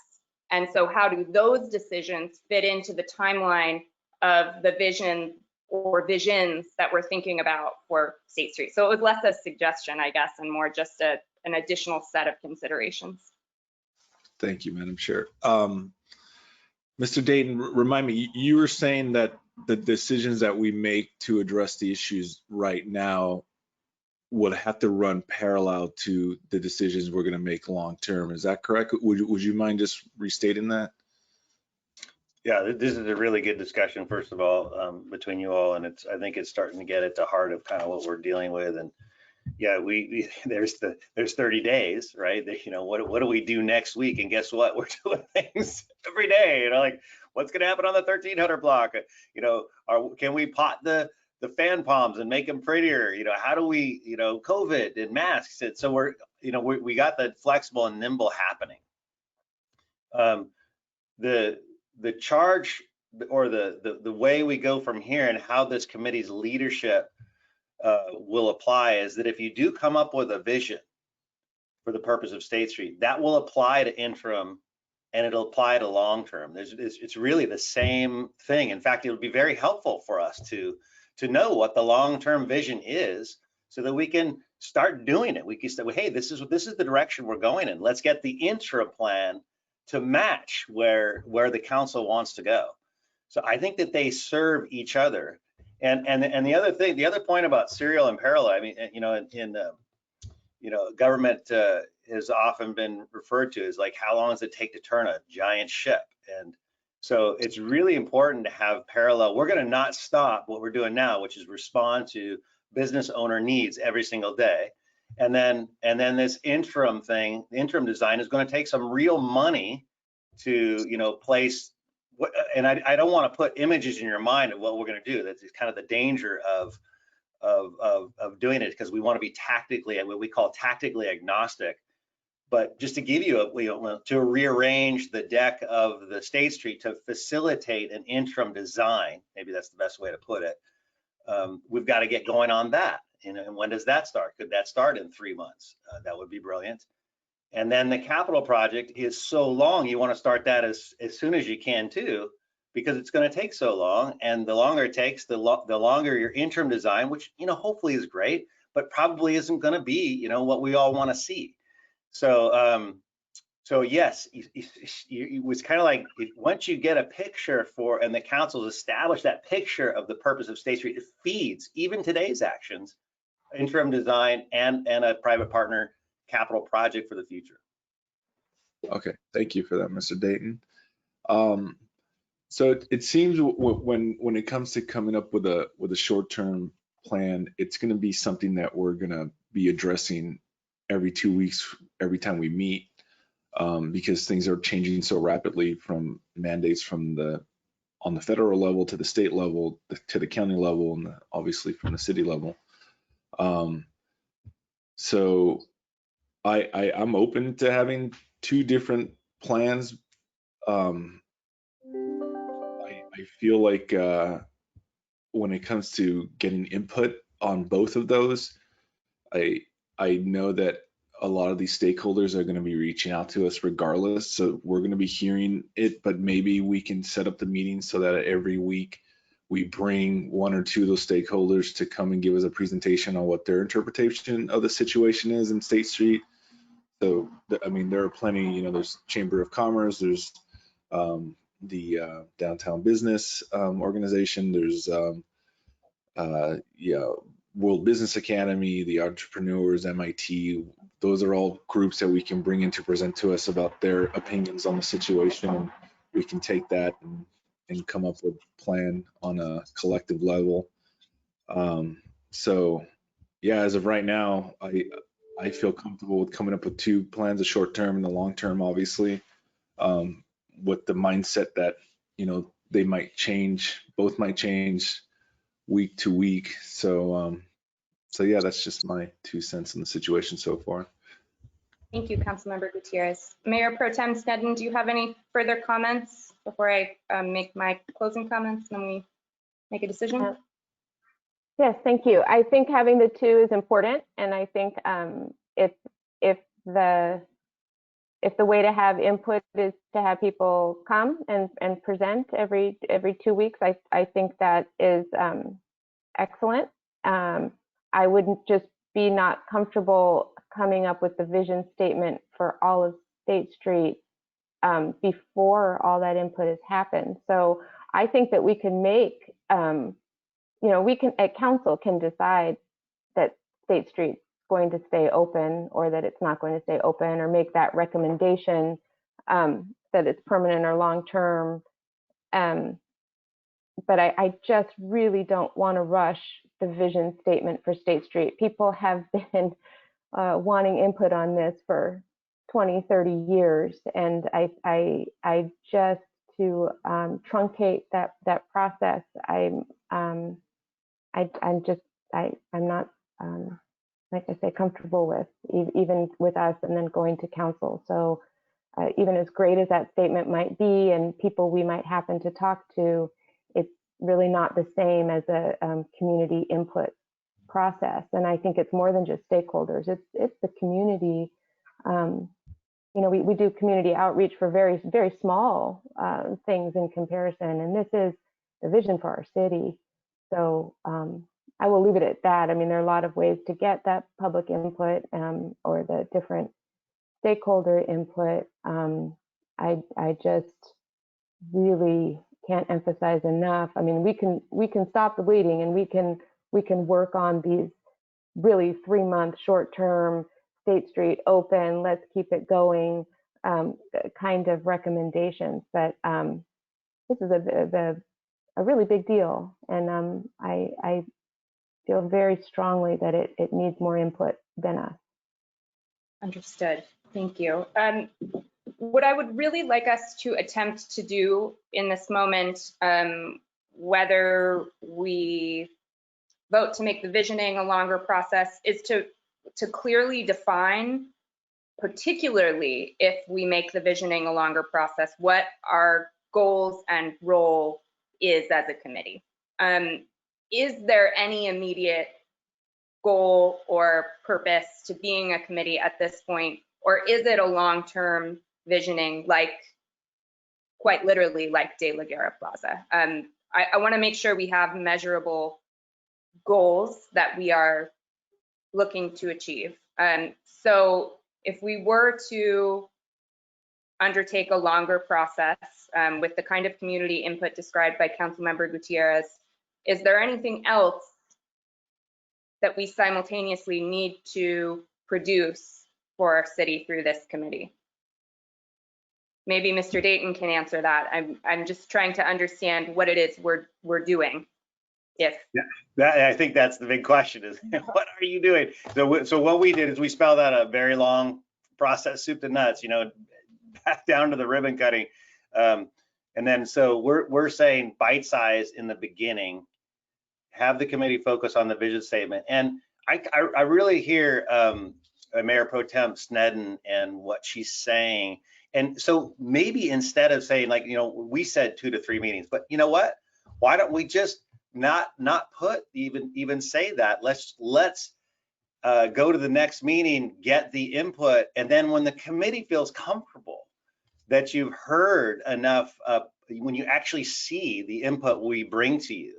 And so how do those decisions fit into the timeline of the vision or visions that we're thinking about for State Street? So it was less a suggestion, I guess, and more just an additional set of considerations. Thank you, Madam Chair. Mr. Dayton, remind me, you were saying that the decisions that we make to address the issues right now would have to run parallel to the decisions we're going to make long term. Is that correct? Would you mind just restating that? Yeah, this is a really good discussion, first of all, between you all, and I think it's starting to get at the heart of kind of what we're dealing with. And yeah, there's 30 days, right? What do we do next week? And guess what? We're doing things every day. Like what's going to happen on the 1300 block? Can we pot the fan palms and make them prettier? How do we, COVID and masks? And so we got the flexible and nimble happening. The charge or the way we go from here and how this committee's leadership will apply is that if you do come up with a vision for the purpose of State Street, that will apply to interim and it'll apply to long term. It's really the same thing. In fact, it would be very helpful for us to know what the long-term vision is so that we can start doing it. We can say, hey, this is the direction we're going in. Let's get the interim plan to match where the council wants to go. So I think that they serve each other. And the other point about serial and parallel, I mean, government has often been referred to as like, how long does it take to turn a giant ship? And so it's really important to have parallel. We're going to not stop what we're doing now, which is respond to business owner needs every single day. And then this interim thing, the interim design is going to take some real money to, place. And I don't want to put images in your mind of what we're going to do. That's kind of the danger of doing it, because we want to be tactically, what we call tactically agnostic. But just to give you to rearrange the deck of the State Street to facilitate an interim design, maybe that's the best way to put it. We've got to get going on that. And when does that start? Could that start in 3 months? That would be brilliant. And then the capital project is so long, you want to start that as soon as you can too, because it's going to take so long. And the longer it takes, the longer your interim design, which hopefully is great, but probably isn't going to be what we all want to see. So yes, it was kind of like once you get a picture and the council's established that picture of the purpose of State Street, it feeds even today's actions, interim design and a private partner capital project for the future. Okay, thank you for that, Mr. Dayton. So it seems when it comes to coming up with a short-term plan, it's going to be something that we're going to be addressing every 2 weeks, every time we meet, because things are changing so rapidly, from mandates on the federal level to the state level to the county level, and obviously from the city level. So I'm open to having 2 different plans. I feel like when it comes to getting input on both of those, I know that a lot of these stakeholders are going to be reaching out to us regardless. So we're going to be hearing it, but maybe we can set up the meetings so that every week we bring one or two of those stakeholders to come and give us a presentation on what their interpretation of the situation is in State Street. So, I mean, there are plenty, there's Chamber of Commerce, there's the Downtown Business Organization, there's World Business Academy, the Entrepreneurs, MIT. Those are all groups that we can bring in to present to us about their opinions on the situation. And we can take that and come up with a plan on a collective level. So yeah, as of right now, I feel comfortable with coming up with two plans, the short term and the long term, obviously, with the mindset that, they might change, both might change week to week. So yeah, that's just my 2 cents in the situation so far. Thank you, Councilmember Gutierrez. Mayor Pro Tem Sneddon, do you have any further comments before I make my closing comments and then we make a decision? Yes, thank you. I think having the two is important, and I think if the way to have input is to have people come and present every 2 weeks, I think that is excellent. I wouldn't just be not comfortable coming up with the vision statement for all of State Street before all that input has happened. So I think that we can make, we can, at council, can decide that State Street's going to stay open or that it's not going to stay open, or make that recommendation that it's permanent or long term. But I just really don't want to rush the vision statement for State Street. People have been wanting input on this for 20, 30 years, and I just, to truncate that process, I'm not, like I say, comfortable with, even with us and then going to council. So even as great as that statement might be and people we might happen to talk to, it's really not the same as a community input process. And I think it's more than just stakeholders. It's the community. We do community outreach for very, very small things in comparison, and this is the vision for our city. So I will leave it at that. I mean, there are a lot of ways to get that public input or the different stakeholder input. I just really can't emphasize enough. I mean, we can stop the bleeding, and we can work on these really 3-month short-term State Street open, let's keep it going kind of recommendations. But this is a really big deal, and I feel very strongly that it needs more input than us. Understood. Thank you. What I would really like us to attempt to do in this moment, whether we vote to make the visioning a longer process, is to clearly define, particularly if we make the visioning a longer process, what our goals and role is as a committee. Is there any immediate goal or purpose to being a committee at this point, or is it a long-term visioning, like quite literally like De La Guerra Plaza? I want to make sure we have measurable goals that we are looking to achieve. So if we were to undertake a longer process with the kind of community input described by Councilmember Gutierrez, is there anything else that we simultaneously need to produce for our city through this committee? Maybe Mr. Dayton can answer that. I'm just trying to understand what it is we're doing. Yes. Yeah, I think that's the big question is, what are you doing? So what we did is we spelled out a very long process, soup to nuts, back down to the ribbon cutting. And then so we're saying bite size in the beginning, have the committee focus on the vision statement. And I really hear Mayor Pro Tem Sneddon and what she's saying. And so maybe instead of saying, like, we said 2 to 3 meetings, but you know what? Why don't we just not put even say that? Let's go to the next meeting, get the input, and then when the committee feels comfortable that you've heard enough, when you actually see the input we bring to you,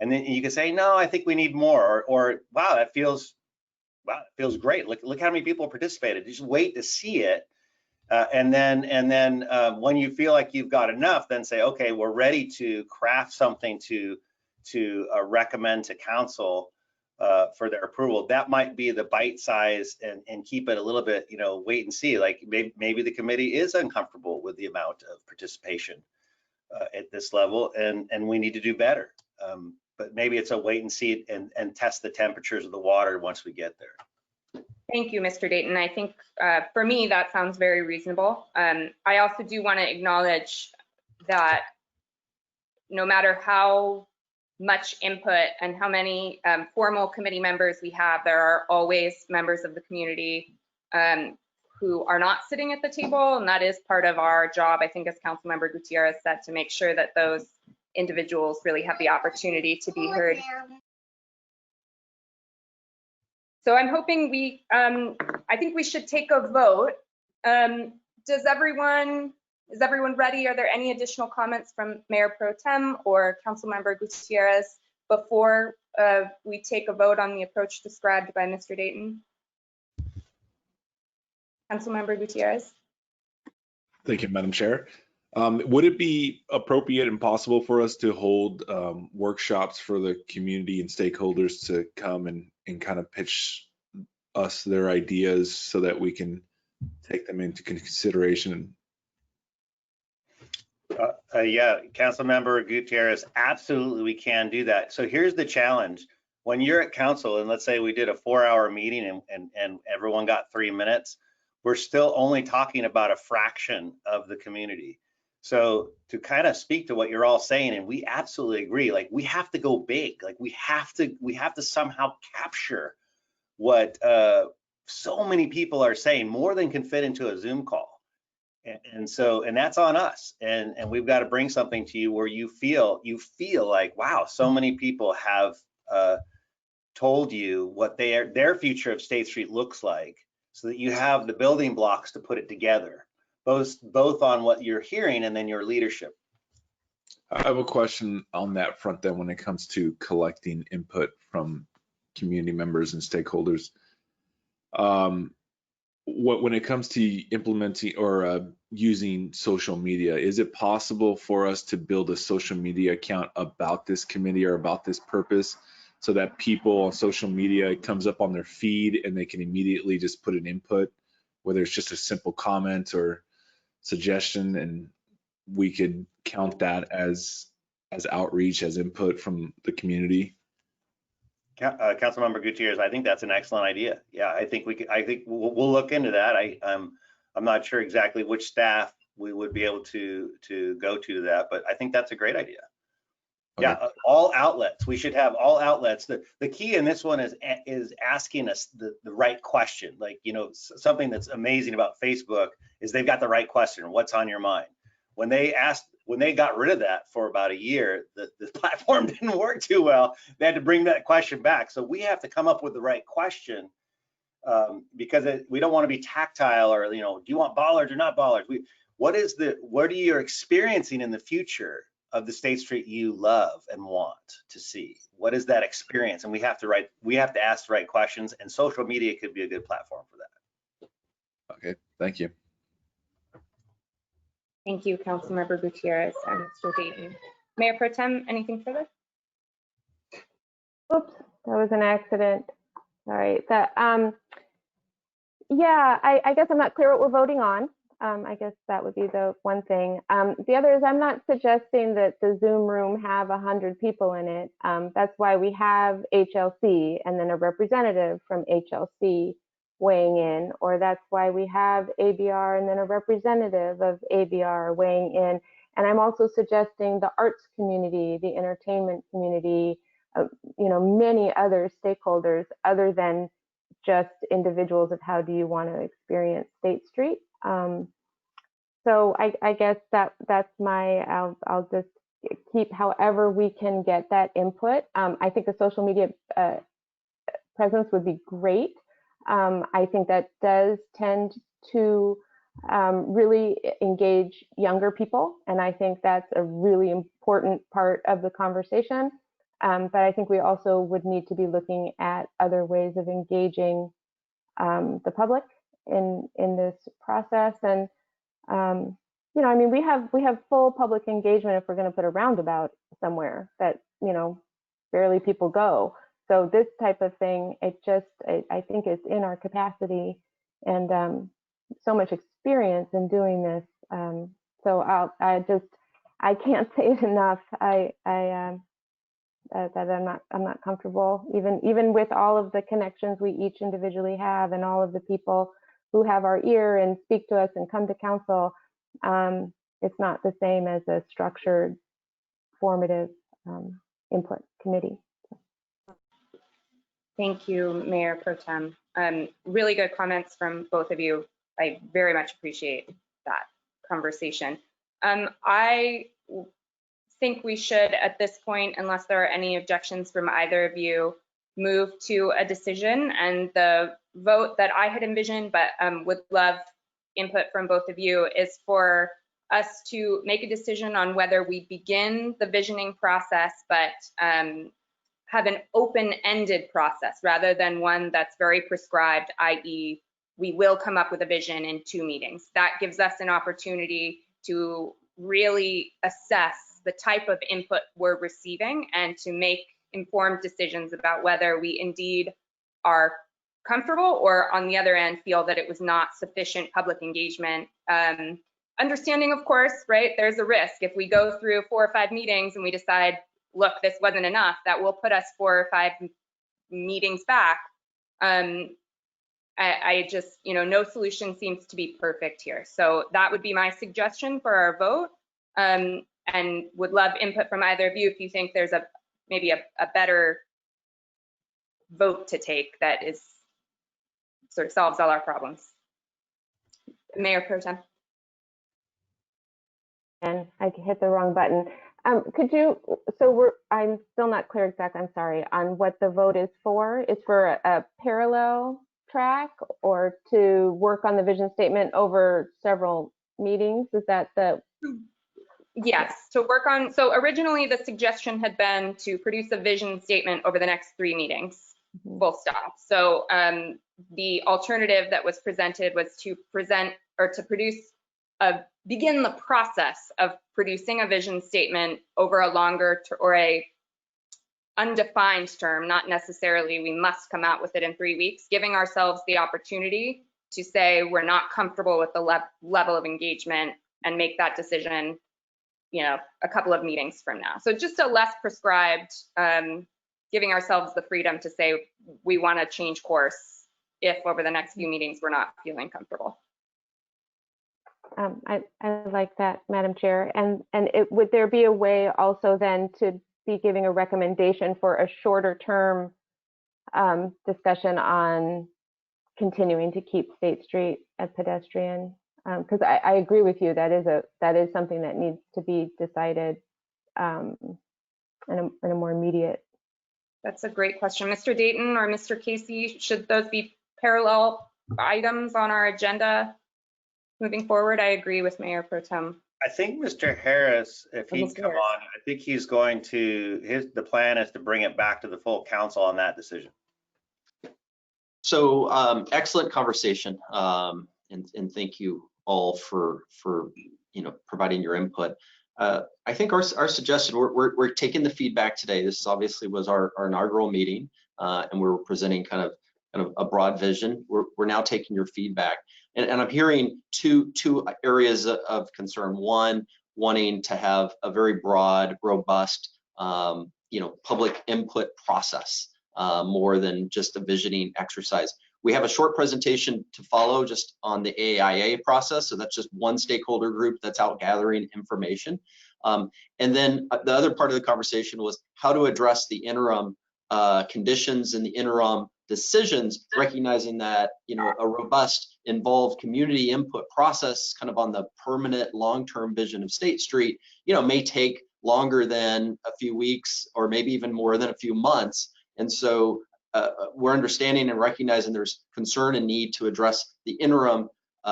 and then you can say, no, I think we need more, or wow, it feels great. Look how many people participated. Just wait to see it. And then when you feel like you've got enough, then say, okay, we're ready to craft something to recommend to council for their approval. That might be the bite size, and keep it a little bit, wait and see. Like maybe the committee is uncomfortable with the amount of participation at this level, and we need to do better. But maybe it's a wait and see and test the temperatures of the water once we get there. Thank you, Mr. Dayton. I think for me, that sounds very reasonable. I also do want to acknowledge that no matter how much input and how many formal committee members we have, there are always members of the community who are not sitting at the table, and that is part of our job, I think, as Councilmember Gutierrez said, to make sure that those individuals really have the opportunity to be heard. So I'm hoping I think we should take a vote. Is everyone ready? Are there any additional comments from Mayor Pro Tem or Councilmember Gutierrez before we take a vote on the approach described by Mr. Dayton? Councilmember Gutierrez. Thank you, Madam Chair. Would it be appropriate and possible for us to hold workshops for the community and stakeholders to come and kind of pitch us their ideas so that we can take them into consideration? Yeah, Councilmember Gutierrez, absolutely we can do that. So here's the challenge. When you're at council, and let's say we did a 4-hour meeting and everyone got 3 minutes, we're still only talking about a fraction of the community. So to kind of speak to what you're all saying, and we absolutely agree, like we have to go big, like we have to somehow capture what so many people are saying, more than can fit into a Zoom call. And that's on us. And we've got to bring something to you where you feel like, wow, so many people have told you what their future of State Street looks like, so that you have the building blocks to put it together, both on what you're hearing and then your leadership. I have a question on that front then when it comes to collecting input from community members and stakeholders. When it comes to implementing or using social media, is it possible for us to build a social media account about this committee or about this purpose, so that people on social media, it comes up on their feed and they can immediately just put an input, whether it's just a simple comment or suggestion, and we could count that as outreach, as input from the community? Councilmember Gutierrez, I think that's an excellent idea. Yeah, I think we'll look into that. I'm not sure exactly which staff we would be able to go to that, but I think that's a great idea. Okay. Yeah, all outlets. We should have all outlets. The key in this one is asking us the right question. Like, something that's amazing about Facebook is they've got the right question. What's on your mind? When they got rid of that for about a year, the platform didn't work too well. They had to bring that question back. So we have to come up with the right question, because we don't want to be tactile, or, do you want bollards or not bollards? What are you experiencing in the future of the State Street you love and want to see? What is that experience? And we have to ask the right questions, and social media could be a good platform for that. Okay, thank you. Thank you, Councilmember Gutierrez and Mr. Dayton. Mayor Pro Tem, anything further? Oops, that was an accident. Sorry. Yeah, I guess I'm not clear what we're voting on. I guess that would be the one thing. The other is, I'm not suggesting that the Zoom room have 100 people in it. That's why we have HLC and then a representative from HLC weighing in, or that's why we have ABR and then a representative of ABR weighing in. And I'm also suggesting the arts community, the entertainment community, many other stakeholders other than just individuals of how do you want to experience State Street. So I guess that's I'll just keep however we can get that input. I think the social media presence would be great. I think that does tend to really engage younger people, and I think that's a really important part of the conversation. But I think we also would need to be looking at other ways of engaging the public in this process. And you know, I mean, we have full public engagement if we're going to put a roundabout somewhere that, you know, barely people go. So this type of thing, it just, I think it's in our capacity, and so much experience in doing this. So I can't say it enough. That I'm not comfortable, even with all of the connections we each individually have, and all of the people who have our ear and speak to us and come to council. It's not the same as a structured, formative input committee. Thank you, Mayor Pro Tem. Really good comments from both of you. I very much appreciate that conversation. I think we should, at this point, unless there are any objections from either of you, move to a decision. And the vote that I had envisioned, but would love input from both of you, is for us to make a decision on whether we begin the visioning process, but have an open-ended process rather than one that's very prescribed, i.e. we will come up with a vision in 2 meetings. That gives us an opportunity to really assess the type of input we're receiving and to make informed decisions about whether we indeed are comfortable, or on the other end feel that it was not sufficient public engagement. Understanding, of course, right, there's a risk if we go through 4 or 5 meetings and we decide, look, this wasn't enough, that will put us 4 or 5 meetings back. I just, you know, no solution seems to be perfect here. So that would be my suggestion for our vote, and would love input from either of you if you think there's maybe a better vote to take that is sort of solves all our problems. Mayor Pro Tem. And I hit the wrong button. Could you, I'm still not clear exactly, I'm sorry, on what the vote is for. It's for a parallel track, or to work on the vision statement over several meetings? Is that the? Yes, to work on, so originally the suggestion had been to produce a vision statement over the next 3 meetings, full stop. So the alternative that was presented was to present, or to produce begin the process of producing a vision statement over a longer or a undefined term, not necessarily we must come out with it in 3 weeks, giving ourselves the opportunity to say we're not comfortable with the level of engagement and make that decision, you know, a couple of meetings from now. So just a less prescribed, giving ourselves the freedom to say we want to change course if over the next few meetings we're not feeling comfortable. I like that, Madam Chair. And would there be a way also then to be giving a recommendation for a shorter term discussion on continuing to keep State Street a pedestrian? Because I agree with you, that is something that needs to be decided in a more immediate. That's a great question. Mr. Dayton or Mr. Casey, should those be parallel items on our agenda moving forward? I agree with Mayor Pro Tem. I think Mr. Harris, if he'd come on, I think he's going to, the plan is to bring it back to the full council on that decision. So excellent conversation, and thank you all for providing your input. I think our suggestion, we're taking the feedback today. This obviously was our inaugural meeting, and we're presenting kind of a broad vision. We're now taking your feedback, and I'm hearing two areas of concern. One, wanting to have a very broad, robust, public input process, more than just a visioning exercise. We have a short presentation to follow just on the AIA process. So that's just one stakeholder group that's out gathering information. And then the other part of the conversation was how to address the interim conditions and the interim decisions, recognizing that, a robust, involved community input process kind of on the permanent long-term vision of State Street, may take longer than a few weeks or maybe even more than a few months. And so we're understanding and recognizing there's concern and need to address the interim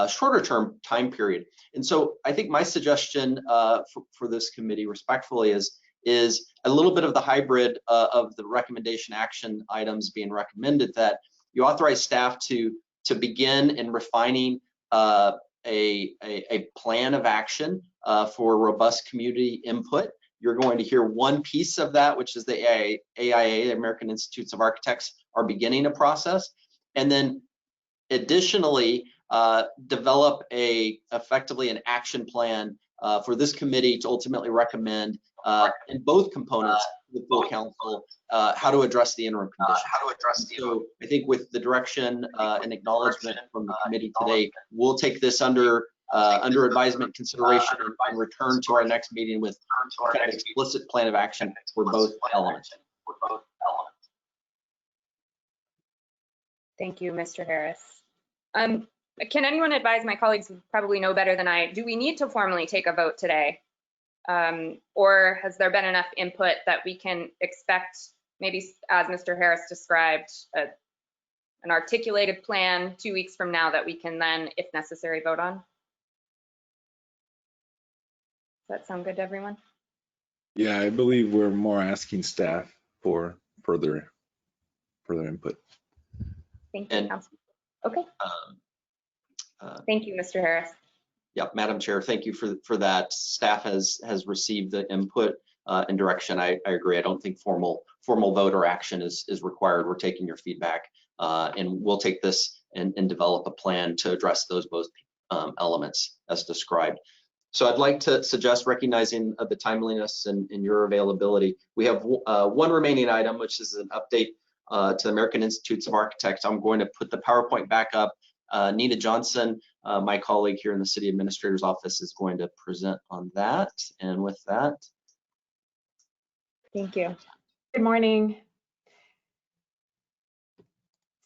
shorter term time period. And so I think my suggestion for this committee respectfully is a little bit of the hybrid of the recommendation action items being recommended, that you authorize staff to begin in refining a plan of action for robust community input. You're going to hear one piece of that, which is the AIA, the American Institutes of Architects, are beginning a process. And then additionally, develop effectively an action plan for this committee to ultimately recommend in both components with full council how to address the interim conditions. So I think with the direction and acknowledgement from the committee today, we'll take this under advisement consideration and return to our next meeting with kind of explicit plan of action for both elements. Thank you, Mr. Harris. Can anyone advise, my colleagues who probably know better than I, do we need to formally take a vote today? Or has there been enough input that we can expect, maybe as Mr. Harris described, an articulated plan 2 weeks from now that we can then, if necessary, vote on? Does that sound good to everyone? Yeah, I believe we're more asking staff for further input. Thank you, Council. Okay. Thank you, Mr. Harris. Yeah, Madam Chair, thank you for that. Staff has received the input and direction. I agree. I don't think formal vote or action is required. We're taking your feedback and we'll take this and develop a plan to address those both elements as described. So I'd like to suggest, recognizing the timeliness and your availability, we have one remaining item, which is an update to the American Institutes of Architects. I'm going to put the PowerPoint back up. Nina Johnson, my colleague here in the City Administrator's Office, is going to present on that. And with that. Thank you. Good morning.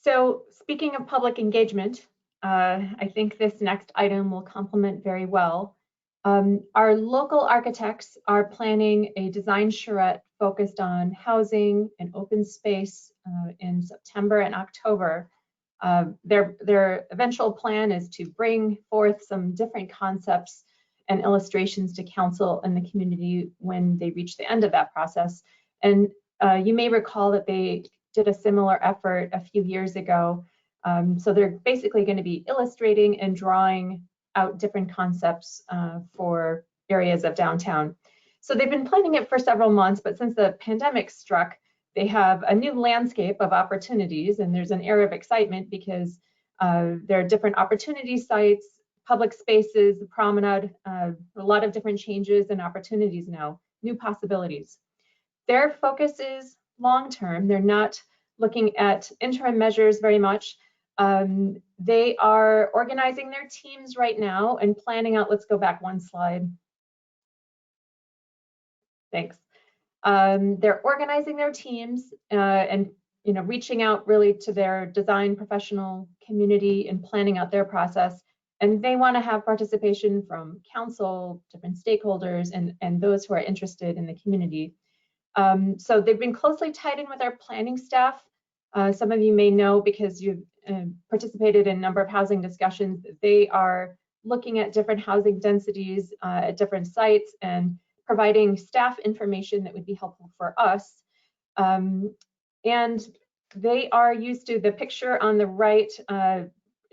So speaking of public engagement, I think this next item will complement very well. Our local architects are planning a design charrette focused on housing and open space in September and October. Their eventual plan is to bring forth some different concepts and illustrations to council and the community when they reach the end of that process. And you may recall that they did a similar effort a few years ago. So they're basically going to be illustrating and drawing out different concepts for areas of downtown. So they've been planning it for several months, but since the pandemic struck, they have a new landscape of opportunities, and there's an air of excitement because there are different opportunity sites, public spaces, the promenade, a lot of different changes and opportunities now, new possibilities. Their focus is long-term. They're not looking at interim measures very much. They are organizing their teams right now and planning out, let's go back one slide. Thanks. They're organizing their teams and reaching out really to their design professional community and planning out their process. And they want to have participation from council, different stakeholders, and those who are interested in the community. So they've been closely tied in with our planning staff. Some of you may know because you've participated in a number of housing discussions that they are looking at different housing densities at different sites and providing staff information that would be helpful for us. And they are used to the picture on the right.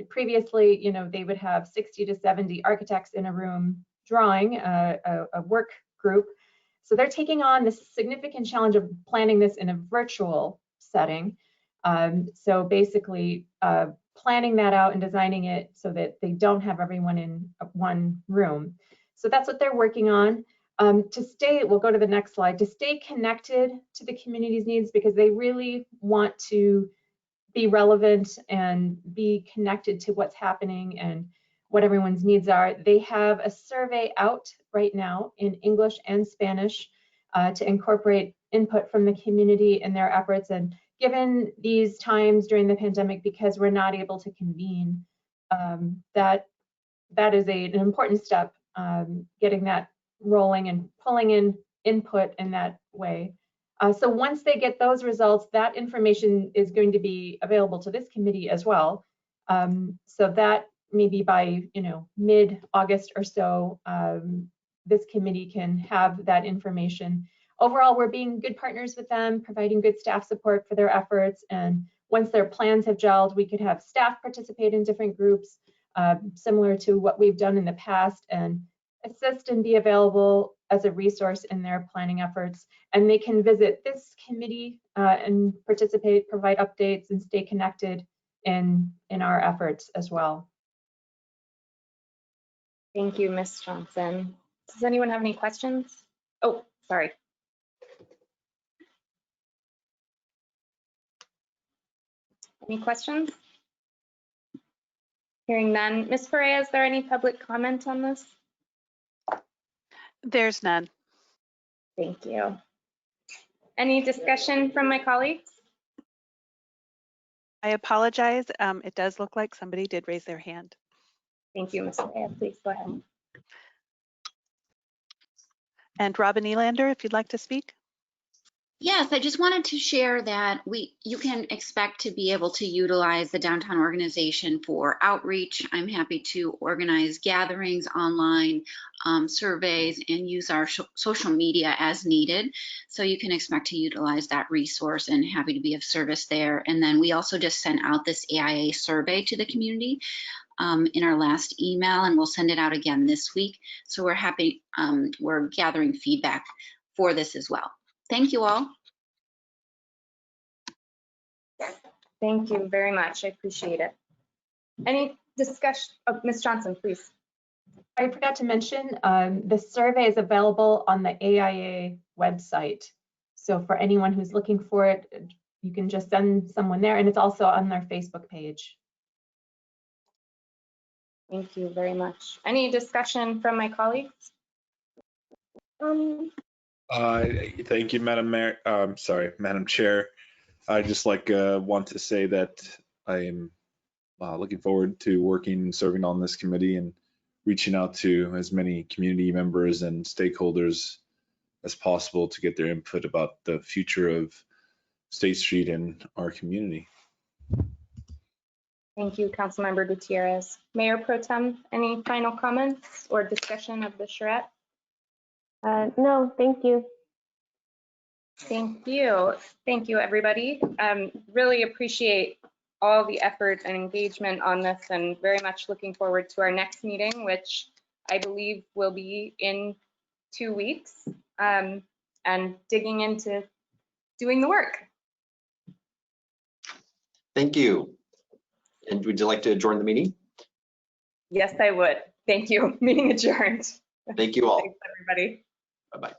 Previously, they would have 60 to 70 architects in a room drawing a work group. So they're taking on this significant challenge of planning this in a virtual setting. So basically planning that out and designing it so that they don't have everyone in one room. So that's what they're working on. We'll go to the next slide, to stay connected to the community's needs, because they really want to be relevant and be connected to what's happening and what everyone's needs are. They have a survey out right now in English and Spanish to incorporate input from the community in their efforts. And given these times during the pandemic, because we're not able to convene, that is an important step, getting that rolling and pulling in input in that way. So once they get those results, that information is going to be available to this committee as well. So that maybe by mid-August or so, this committee can have that information. Overall, we're being good partners with them, providing good staff support for their efforts. And once their plans have gelled, we could have staff participate in different groups, similar to what we've done in the past, and assist and be available as a resource in their planning efforts. And they can visit this committee and participate, provide updates, and stay connected in our efforts as well. Thank you, Ms. Johnson. Does anyone have any questions? Oh, sorry. Any questions? Hearing none. Ms. Perea, is there any public comment on this? There's none. Thank you. Any discussion from my colleagues? I apologize. It does look like somebody did raise their hand. Thank you, Ms. Perea. Please go ahead. And Robin Elander, if you'd like to speak. Yes, I just wanted to share that you can expect to be able to utilize the downtown organization for outreach. I'm happy to organize gatherings online, surveys, and use our social media as needed. So you can expect to utilize that resource, and happy to be of service there. And then we also just sent out this AIA survey to the community in our last email, and we'll send it out again this week. So we're happy, we're gathering feedback for this as well. Thank you all. Thank you very much. I appreciate it. Any discussion? Oh, Ms. Johnson, please. I forgot to mention, the survey is available on the AIA website. So for anyone who's looking for it, you can just send someone there, and it's also on their Facebook page. Thank you very much. Any discussion from my colleagues? Thank you, Madam Chair. I just want to say that I am looking forward to working and serving on this committee and reaching out to as many community members and stakeholders as possible to get their input about the future of State Street and our community. Thank you, Councilmember Gutierrez. Mayor Pro Tem, any final comments or discussion of the charrette? No, thank you. Thank you. Thank you, everybody. Really appreciate all the effort and engagement on this, and very much looking forward to our next meeting, which I believe will be in 2 weeks, and digging into doing the work. Thank you. And would you like to adjourn the meeting? Yes, I would. Thank you. Meeting adjourned. Thank you all. Thanks, everybody. Bye-bye.